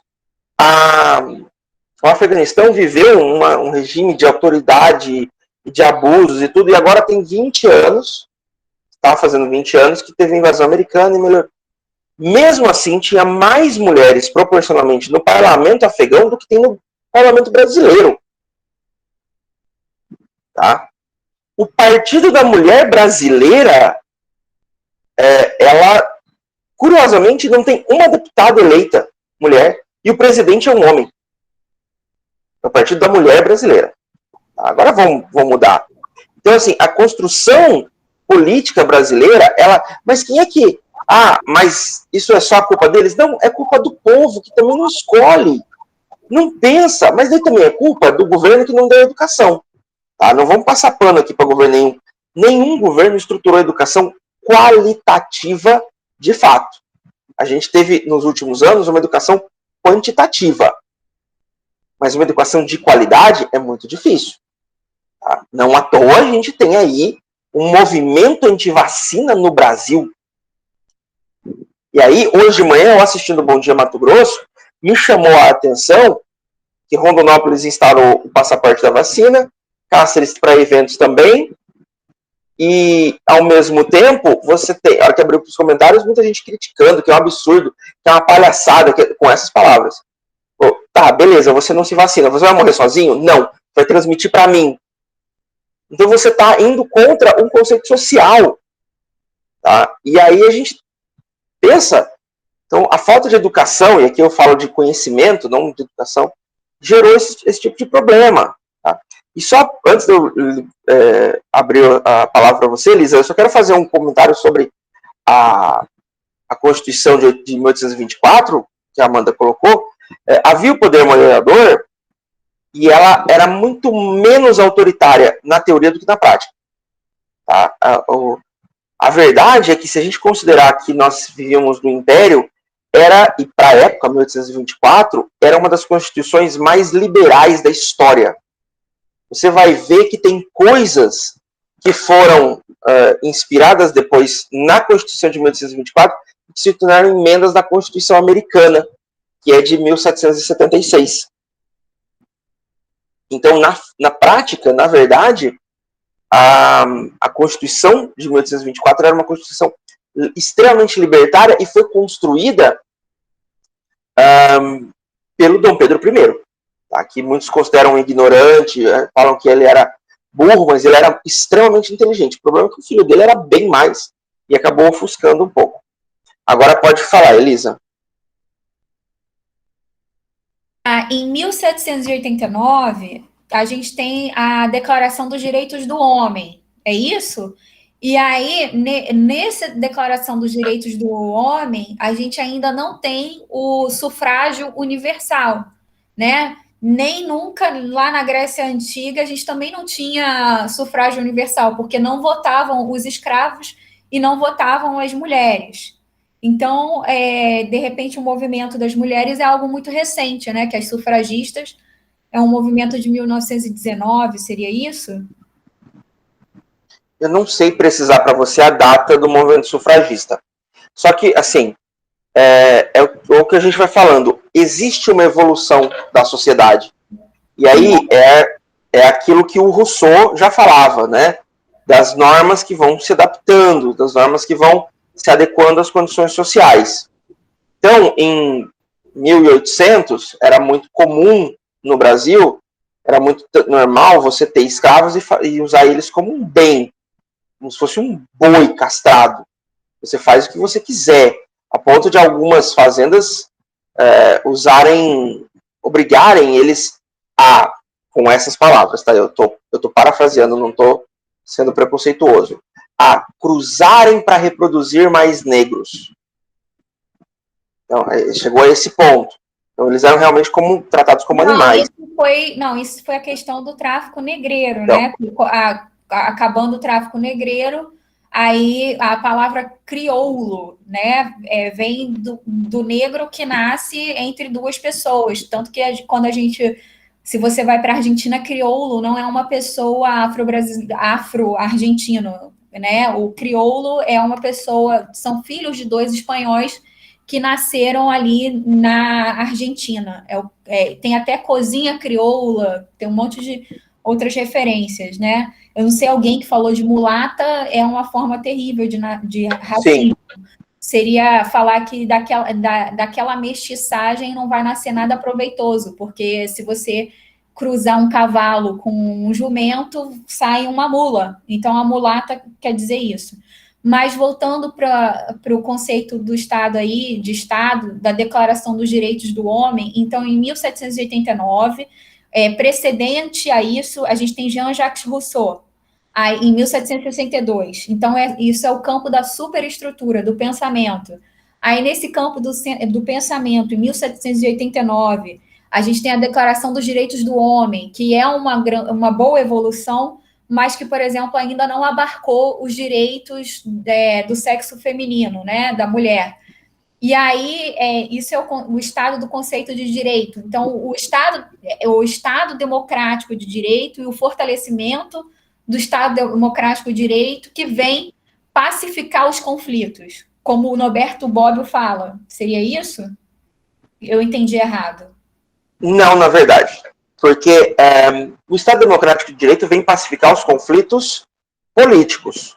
O Afeganistão viveu um regime de autoridade e de abusos e tudo, e agora tem 20 anos, está fazendo 20 anos, que teve invasão americana e melhorou. Mesmo assim, tinha mais mulheres proporcionalmente no parlamento afegão do que tem no parlamento brasileiro. Tá? O Partido da Mulher Brasileira, ela, curiosamente, não tem uma deputada eleita mulher, e o presidente é um homem. É o Partido da Mulher Brasileira. Agora vamos mudar. Então, assim, a construção política brasileira, mas quem é que... mas isso é só a culpa deles? Não, é culpa do povo, que também não escolhe. Não pensa, mas daí também é culpa do governo que não deu educação. Tá? Não vamos passar pano aqui para governo nenhum. Nenhum governo estruturou a educação qualitativa de fato. A gente teve, nos últimos anos, uma educação quantitativa. Mas uma educação de qualidade é muito difícil. Tá? Não à toa a gente tem aí um movimento anti-vacina no Brasil. E aí, hoje de manhã, eu assistindo Bom Dia Mato Grosso, me chamou a atenção que Rondonópolis instalou o passaporte da vacina, Cáceres para eventos também, e, ao mesmo tempo, você tem, a hora que abriu os comentários, muita gente criticando, que é um absurdo, que é uma palhaçada, com essas palavras. Tá, beleza, você não se vacina, você vai morrer sozinho? Não, vai transmitir para mim. Então você está indo contra um conceito social. Tá? E aí a gente pensa, então a falta de educação, e aqui eu falo de conhecimento, não de educação, gerou esse tipo de problema. Tá? E só antes de eu abrir a palavra para você, Elisa, eu só quero fazer um comentário sobre a Constituição de 1824, que a Amanda colocou. Havia o poder moderador e ela era muito menos autoritária na teoria do que na prática. Tá? A verdade é que, se a gente considerar que nós vivíamos no Império, e para a época, 1824, era uma das constituições mais liberais da história. Você vai ver que tem coisas que foram inspiradas depois na Constituição de 1824 que se tornaram emendas da Constituição Americana, que é de 1776. Então, na prática, na verdade, a Constituição de 1824 era uma Constituição extremamente libertária e foi construída pelo Dom Pedro I, tá? Que muitos consideram ignorante, falam que ele era burro, mas ele era extremamente inteligente. O problema é que o filho dele era bem mais e acabou ofuscando um pouco. Agora pode falar, Elisa. Em 1789, a gente tem a Declaração dos Direitos do Homem, é isso? E aí, nessa Declaração dos Direitos do Homem, a gente ainda não tem o sufrágio universal, né? Nem nunca, lá na Grécia Antiga, a gente também não tinha sufrágio universal, porque não votavam os escravos e não votavam as mulheres. Então, de repente, o movimento das mulheres é algo muito recente, né? Que as sufragistas é um movimento de 1919, seria isso? Eu não sei precisar para você a data do movimento sufragista. Só que, assim, é o que a gente vai falando. Existe uma evolução da sociedade. E aí é aquilo que o Rousseau já falava, né? Das normas que vão se adaptando, das normas que vão se adequando às condições sociais. Então, em 1800, era muito comum no Brasil, era muito normal você ter escravos e usar eles como um bem, como se fosse um boi castrado. Você faz o que você quiser, a ponto de algumas fazendas obrigarem eles a, com essas palavras, tá? Eu tô parafraseando, não estou sendo preconceituoso, a cruzarem para reproduzir mais negros. Então, chegou a esse ponto. Então, eles eram realmente tratados como animais. Isso foi a questão do tráfico negreiro, Então, né? Acabando o tráfico negreiro, aí a palavra crioulo, né? Vem do negro que nasce entre duas pessoas. Tanto que se você vai para a Argentina, crioulo não é uma pessoa afro-argentino, né? O crioulo é uma pessoa, são filhos de dois espanhóis que nasceram ali na Argentina. Tem até cozinha crioula, tem um monte de outras referências, né? Eu não sei, alguém que falou de mulata é uma forma terrível de racismo. Sim. Seria falar que daquela mestiçagem não vai nascer nada proveitoso, porque se você cruzar um cavalo com um jumento, sai uma mula. Então, a mulata quer dizer isso. Mas voltando para o conceito do Estado aí, de Estado, da Declaração dos Direitos do Homem, então, em 1789, precedente a isso, a gente tem Jean-Jacques Rousseau, aí, em 1762. Então, isso é o campo da superestrutura, do pensamento. Aí, nesse campo do pensamento, em 1789, a gente tem a Declaração dos Direitos do Homem, que é uma boa evolução, mas que, por exemplo, ainda não abarcou os direitos do sexo feminino, né, da mulher. E aí, isso é o Estado do conceito de direito. Então, o Estado democrático de direito e o fortalecimento do Estado democrático de direito que vem pacificar os conflitos, como o Norberto Bobbio fala. Seria isso? Eu entendi errado. Não, na verdade. Porque o Estado Democrático de Direito vem pacificar os conflitos políticos.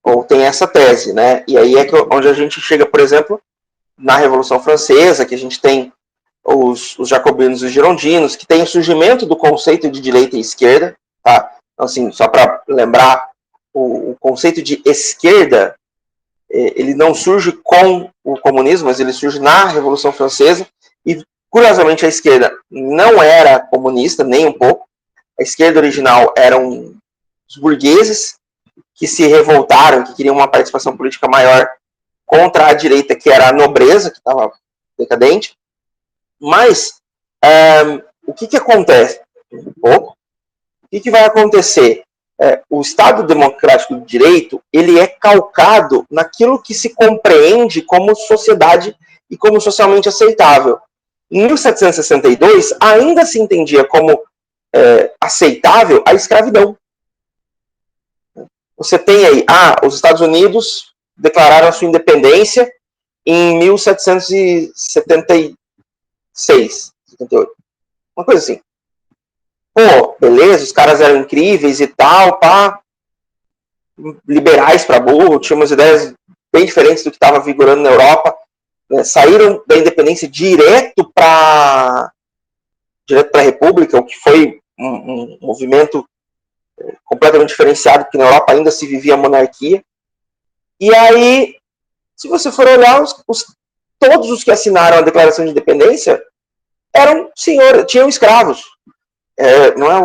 Ou tem essa tese, né? E aí é onde a gente chega, por exemplo, na Revolução Francesa, que a gente tem os jacobinos e os girondinos, que tem o surgimento do conceito de direita e esquerda, tá? Então, assim, só para lembrar, o conceito de esquerda, ele não surge com o comunismo, mas ele surge na Revolução Francesa, e curiosamente a esquerda não era comunista, nem um pouco. A esquerda original eram os burgueses que se revoltaram, que queriam uma participação política maior contra a direita, que era a nobreza, que estava decadente. Mas o que acontece? O que vai acontecer? O Estado Democrático de Direito, ele é calcado naquilo que se compreende como sociedade e como socialmente aceitável. Em 1762, ainda se entendia como aceitável a escravidão. Você tem aí, os Estados Unidos declararam a sua independência em 1776, 78. Uma coisa assim. Pô, beleza, os caras eram incríveis e tal, pá. Liberais para burro, tinham umas ideias bem diferentes do que estava vigorando na Europa. Né? Saíram da independência direto para a República, o que foi um movimento completamente diferenciado, porque na Europa ainda se vivia a monarquia. E aí, se você for olhar, todos os que assinaram a Declaração de Independência eram senhores, tinham escravos. Não é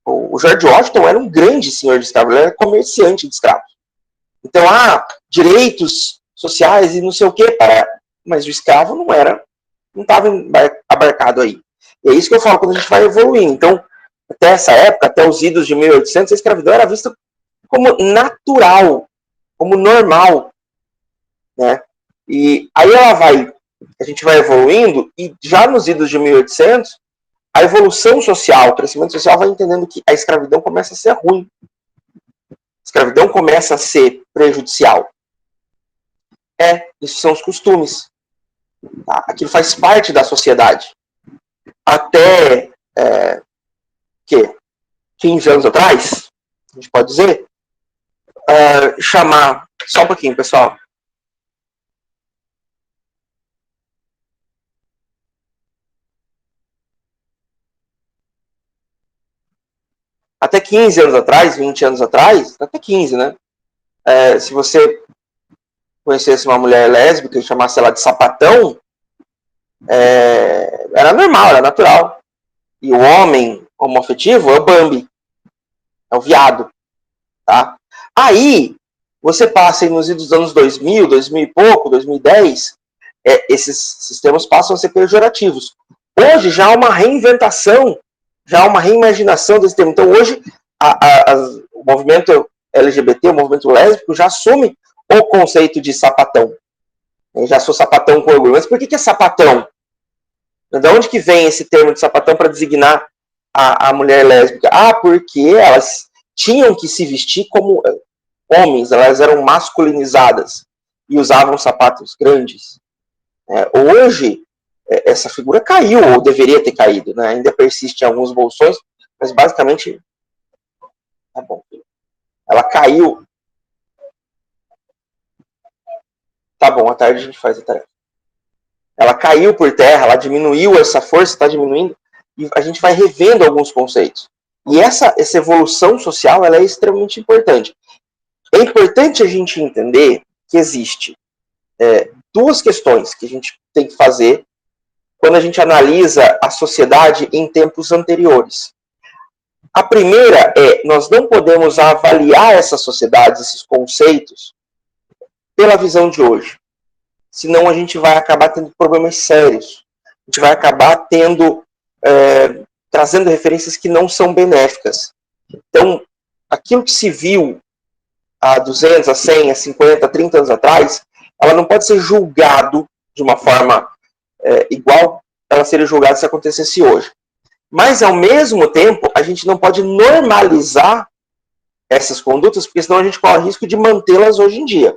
o George Washington era um grande senhor de escravos, ele era comerciante de escravos. Então, direitos sociais e não sei o quê, mas o escravo não estava abarcado aí. E é isso que eu falo quando a gente vai evoluindo. Então, até essa época, até os idos de 1800, a escravidão era vista como natural, como normal, né? E aí a gente vai evoluindo, e já nos idos de 1800, a evolução social, o crescimento social vai entendendo que a escravidão começa a ser ruim. A escravidão começa a ser prejudicial. Isso são os costumes. Tá? Aquilo faz parte da sociedade. Até 15 anos atrás, a gente pode dizer, chamar... Só um pouquinho, pessoal. Até 15 anos atrás, 20 anos atrás, até 15, né? Se você conhecesse uma mulher lésbica e chamasse ela de sapatão, era normal, era natural. E o homem homoafetivo é o Bambi, é o viado, tá? Aí, você passa aí nos anos 2000, 2000 e pouco, 2010, esses sistemas passam a ser pejorativos. Hoje já há uma reinventação, já há uma reimaginação desse termo. Então hoje o movimento LGBT, o movimento lésbico, já assume o conceito de sapatão. Eu já sou sapatão com orgulho. Mas por que é sapatão? De onde que vem esse termo de sapatão para designar a mulher lésbica? Porque elas tinham que se vestir como homens, elas eram masculinizadas e usavam sapatos grandes. Hoje, essa figura caiu, ou deveria ter caído, né? Ainda persiste em alguns bolsões, mas basicamente, tá bom, ela caiu. Tá bom, à tarde a gente faz a tarefa. Ela caiu por terra, ela diminuiu, essa força está diminuindo, e a gente vai revendo alguns conceitos. E essa evolução social, ela é extremamente importante. É importante a gente entender que existe duas questões que a gente tem que fazer quando a gente analisa a sociedade em tempos anteriores. A primeira nós não podemos avaliar essas sociedades, esses conceitos, pela visão de hoje. Senão a gente vai acabar tendo problemas sérios. A gente vai acabar trazendo referências que não são benéficas. Então, aquilo que se viu há 200, a 100, a 50, a 30 anos atrás, ela não pode ser julgado de uma forma igual ela seria julgada se acontecesse hoje. Mas, ao mesmo tempo, a gente não pode normalizar essas condutas, porque senão a gente corre o risco de mantê-las hoje em dia.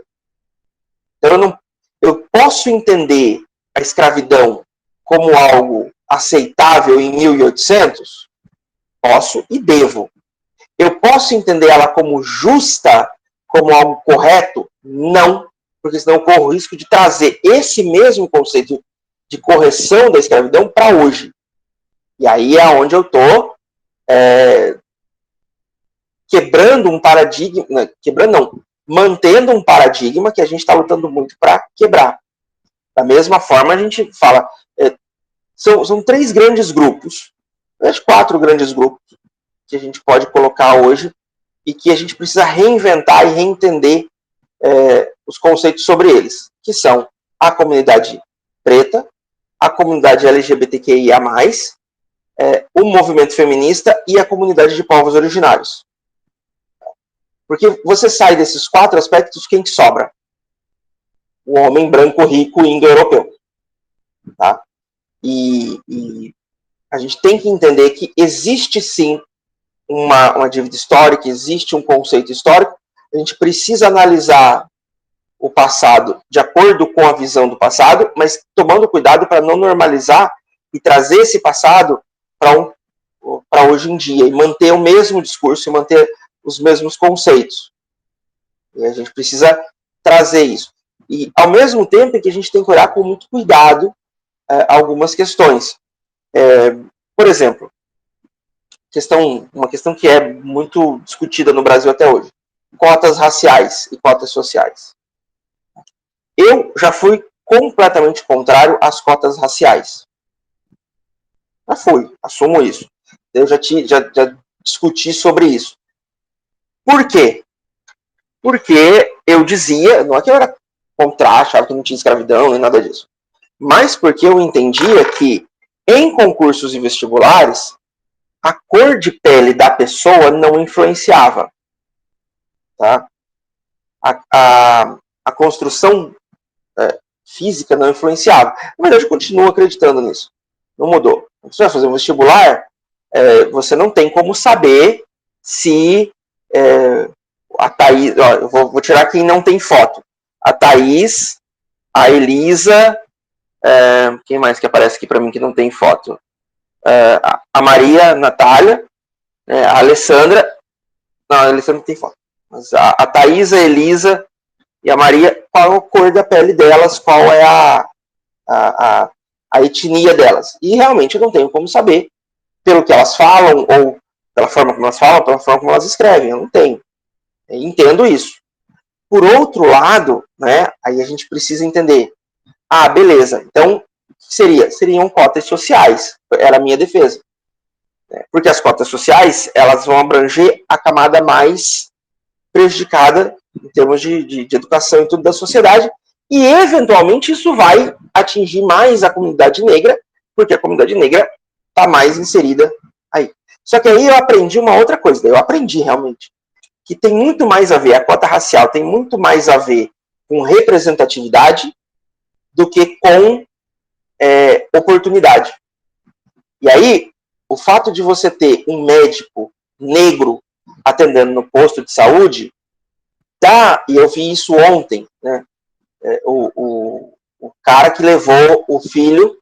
Então, eu posso entender a escravidão como algo aceitável em 1800? Posso e devo. Eu posso entender ela como justa, como algo correto? Não, porque senão eu corro o risco de trazer esse mesmo conceito de correção da escravidão para hoje. E aí é onde eu estou quebrando um paradigma, mantendo um paradigma que a gente está lutando muito para quebrar. Da mesma forma, a gente fala, são 3 grandes grupos, 4 grandes grupos que a gente pode colocar hoje e que a gente precisa reinventar e reentender os conceitos sobre eles, que são a comunidade preta, a comunidade LGBTQIA+, o movimento feminista e a comunidade de povos originários. Porque você sai desses 4 aspectos, quem que sobra? O homem branco, rico, indo-europeu. Tá? E a gente tem que entender que existe sim uma dívida histórica, existe um conceito histórico, a gente precisa analisar o passado de acordo com a visão do passado, mas tomando cuidado para não normalizar e trazer esse passado para hoje em dia, e manter o mesmo discurso, e manter os mesmos conceitos. E a gente precisa trazer isso. E, ao mesmo tempo, é que a gente tem que olhar com muito cuidado algumas questões. Por exemplo, uma questão que é muito discutida no Brasil até hoje. Cotas raciais e cotas sociais. Eu já fui completamente contrário às cotas raciais. Já fui, assumo isso. Eu já discuti sobre isso. Por quê? Porque eu dizia, não é que eu era contra, achava que não tinha escravidão, nem nada disso. Mas porque eu entendia que, em concursos e vestibulares, a cor de pele da pessoa não influenciava. Tá? A construção física não influenciava. Na verdade, eu continuo acreditando nisso. Não mudou. Quando você vai fazer um vestibular, você não tem como saber se a Thaís... eu vou tirar quem não tem foto. A Thaís, a Elisa... quem mais que aparece aqui para mim que não tem foto? A Maria, a Natália, a Alessandra... Não, a Alessandra não tem foto. Mas a Thaís, a Elisa e a Maria, qual a cor da pele delas, qual é a etnia delas. E realmente eu não tenho como saber pelo que elas falam, ou pela forma como elas falam, pela forma como elas escrevem. Eu não tenho. Eu entendo isso. Por outro lado, né, aí a gente precisa entender. Beleza. Então, o que seria? Seriam cotas sociais. Era a minha defesa. Porque as cotas sociais, elas vão abranger a camada mais prejudicada em termos de educação e tudo da sociedade, E, eventualmente, isso vai atingir mais a comunidade negra, porque a comunidade negra está mais inserida aí. Só que aí eu aprendi uma outra coisa, eu aprendi realmente, que tem muito mais a ver, a cota racial tem muito mais a ver com representatividade do que com oportunidade. E aí, o fato de você ter um médico negro atendendo no posto de saúde, e eu vi isso ontem, né? O cara que levou o filho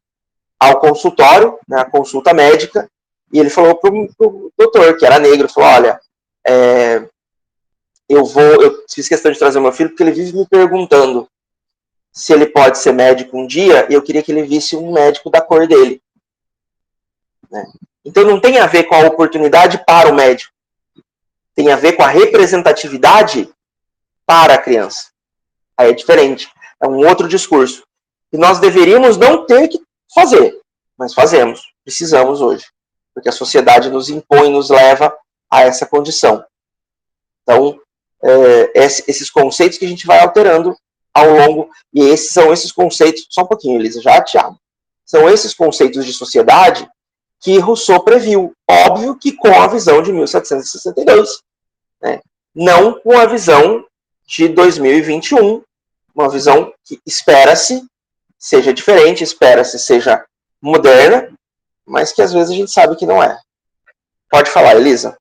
ao consultório, né, a consulta médica, e ele falou pro doutor, que era negro, falou, olha, eu fiz questão de trazer meu filho porque ele vive me perguntando se ele pode ser médico um dia, e eu queria que ele visse um médico da cor dele. Né? Então não tem a ver com a oportunidade para o médico, tem a ver com a representatividade para a criança. Aí é diferente, é um outro discurso. E nós deveríamos não ter que fazer, mas fazemos, precisamos hoje, porque a sociedade nos impõe, nos leva a essa condição. Então, esses conceitos que a gente vai alterando ao longo, e são esses conceitos, só um pouquinho, Elisa, já, Thiago, são esses conceitos de sociedade que Rousseau previu, óbvio que com a visão de 1762, né? Não com a visão de 2021, uma visão que espera-se seja diferente, espera-se seja moderna, mas que às vezes a gente sabe que não é. Pode falar, Elisa.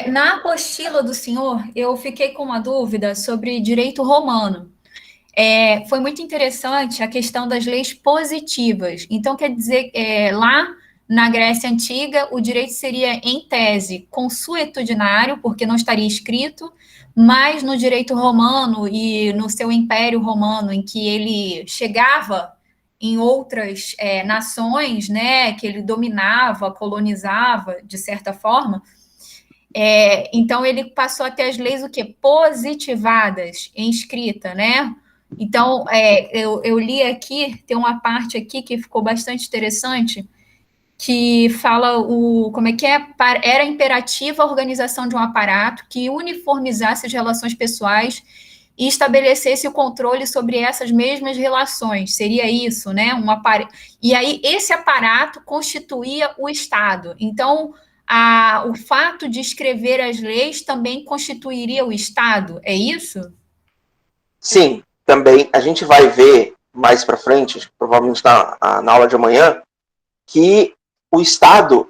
Na apostila do senhor, eu fiquei com uma dúvida sobre direito romano. Foi muito interessante a questão das leis positivas. Então, quer dizer, lá na Grécia Antiga, o direito seria, em tese, consuetudinário, porque não estaria escrito, mas no direito romano e no seu Império Romano, em que ele chegava em outras nações, né, que ele dominava, colonizava, de certa forma, então ele passou a ter as leis o quê? Positivadas em escrita, né? Então, eu li aqui, tem uma parte aqui que ficou bastante interessante, que fala como é que é? Era imperativa a organização de um aparato que uniformizasse as relações pessoais e estabelecesse o controle sobre essas mesmas relações. Seria isso, né? E aí, esse aparato constituía o Estado. Então, o fato de escrever as leis também constituiria o Estado, é isso? Sim, também a gente vai ver mais para frente, provavelmente na aula de amanhã, que o Estado,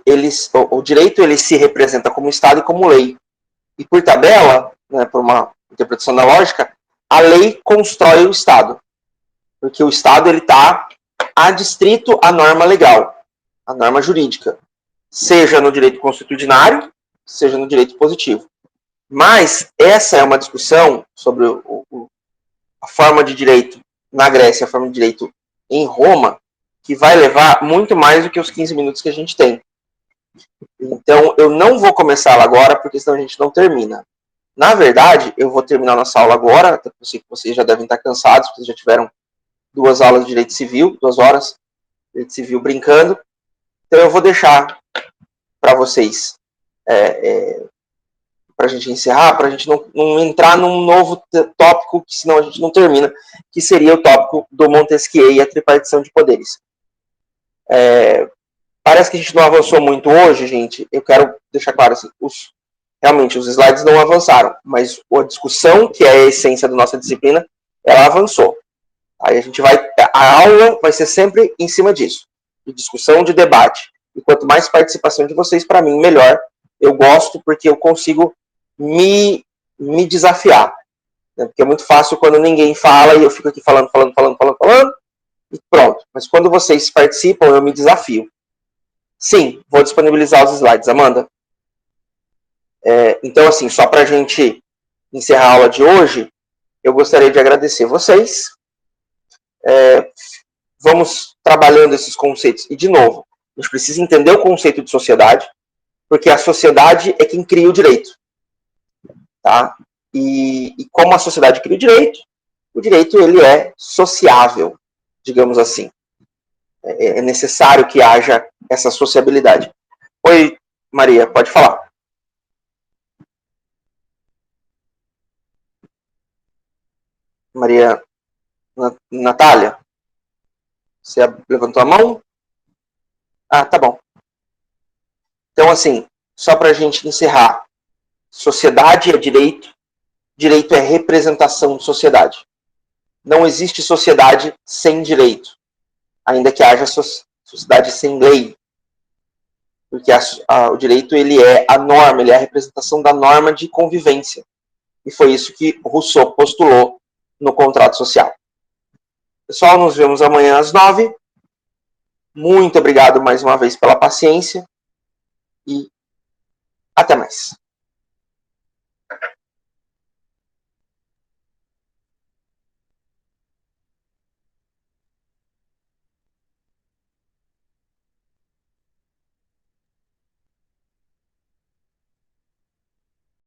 o direito, ele se representa como Estado e como lei. E por tabela, né, por uma interpretação da lógica, a lei constrói o Estado. Porque o Estado está adstrito à norma legal, à norma jurídica. Seja no direito constitucionário, seja no direito positivo. Mas essa é uma discussão sobre a forma de direito na Grécia, a forma de direito em Roma, que vai levar muito mais do que os 15 minutos que a gente tem. Então, eu não vou começá-la agora, porque senão a gente não termina. Na verdade, eu vou terminar nossa aula agora, até porque eu sei que vocês já devem estar cansados, porque já tiveram 2 aulas de direito civil, 2 horas de direito civil brincando. Então, eu vou deixar para vocês, para a gente encerrar, para a gente não entrar num novo tópico, que senão a gente não termina, que seria o tópico do Montesquieu e a tripartição de poderes. Parece que a gente não avançou muito hoje, gente. Eu quero deixar claro assim, realmente os slides não avançaram, mas a discussão, que é a essência da nossa disciplina, ela avançou. Aí a aula vai ser sempre em cima disso, de discussão, de debate. E quanto mais participação de vocês, para mim, melhor. Eu gosto porque eu consigo me desafiar. Né? Porque é muito fácil quando ninguém fala e eu fico aqui falando, e pronto. Mas quando vocês participam, eu me desafio. Sim, vou disponibilizar os slides, Amanda. Então, assim, só para a gente encerrar a aula de hoje, eu gostaria de agradecer vocês. Vamos trabalhando esses conceitos. E, de novo, a gente precisa entender o conceito de sociedade, porque a sociedade é quem cria o direito. Tá? E como a sociedade cria o direito ele é sociável, digamos assim. É necessário que haja essa sociabilidade. Oi, Maria, pode falar. Maria Natália? Você levantou a mão? Ah, tá bom. Então, assim, só para a gente encerrar. Sociedade é direito, direito é representação de sociedade. Não existe sociedade sem direito, ainda que haja sociedade sem lei. Porque o direito ele é a norma, ele é a representação da norma de convivência. E foi isso que Rousseau postulou no contrato social. Pessoal, nos vemos amanhã às 9h. Muito obrigado mais uma vez pela paciência e até mais.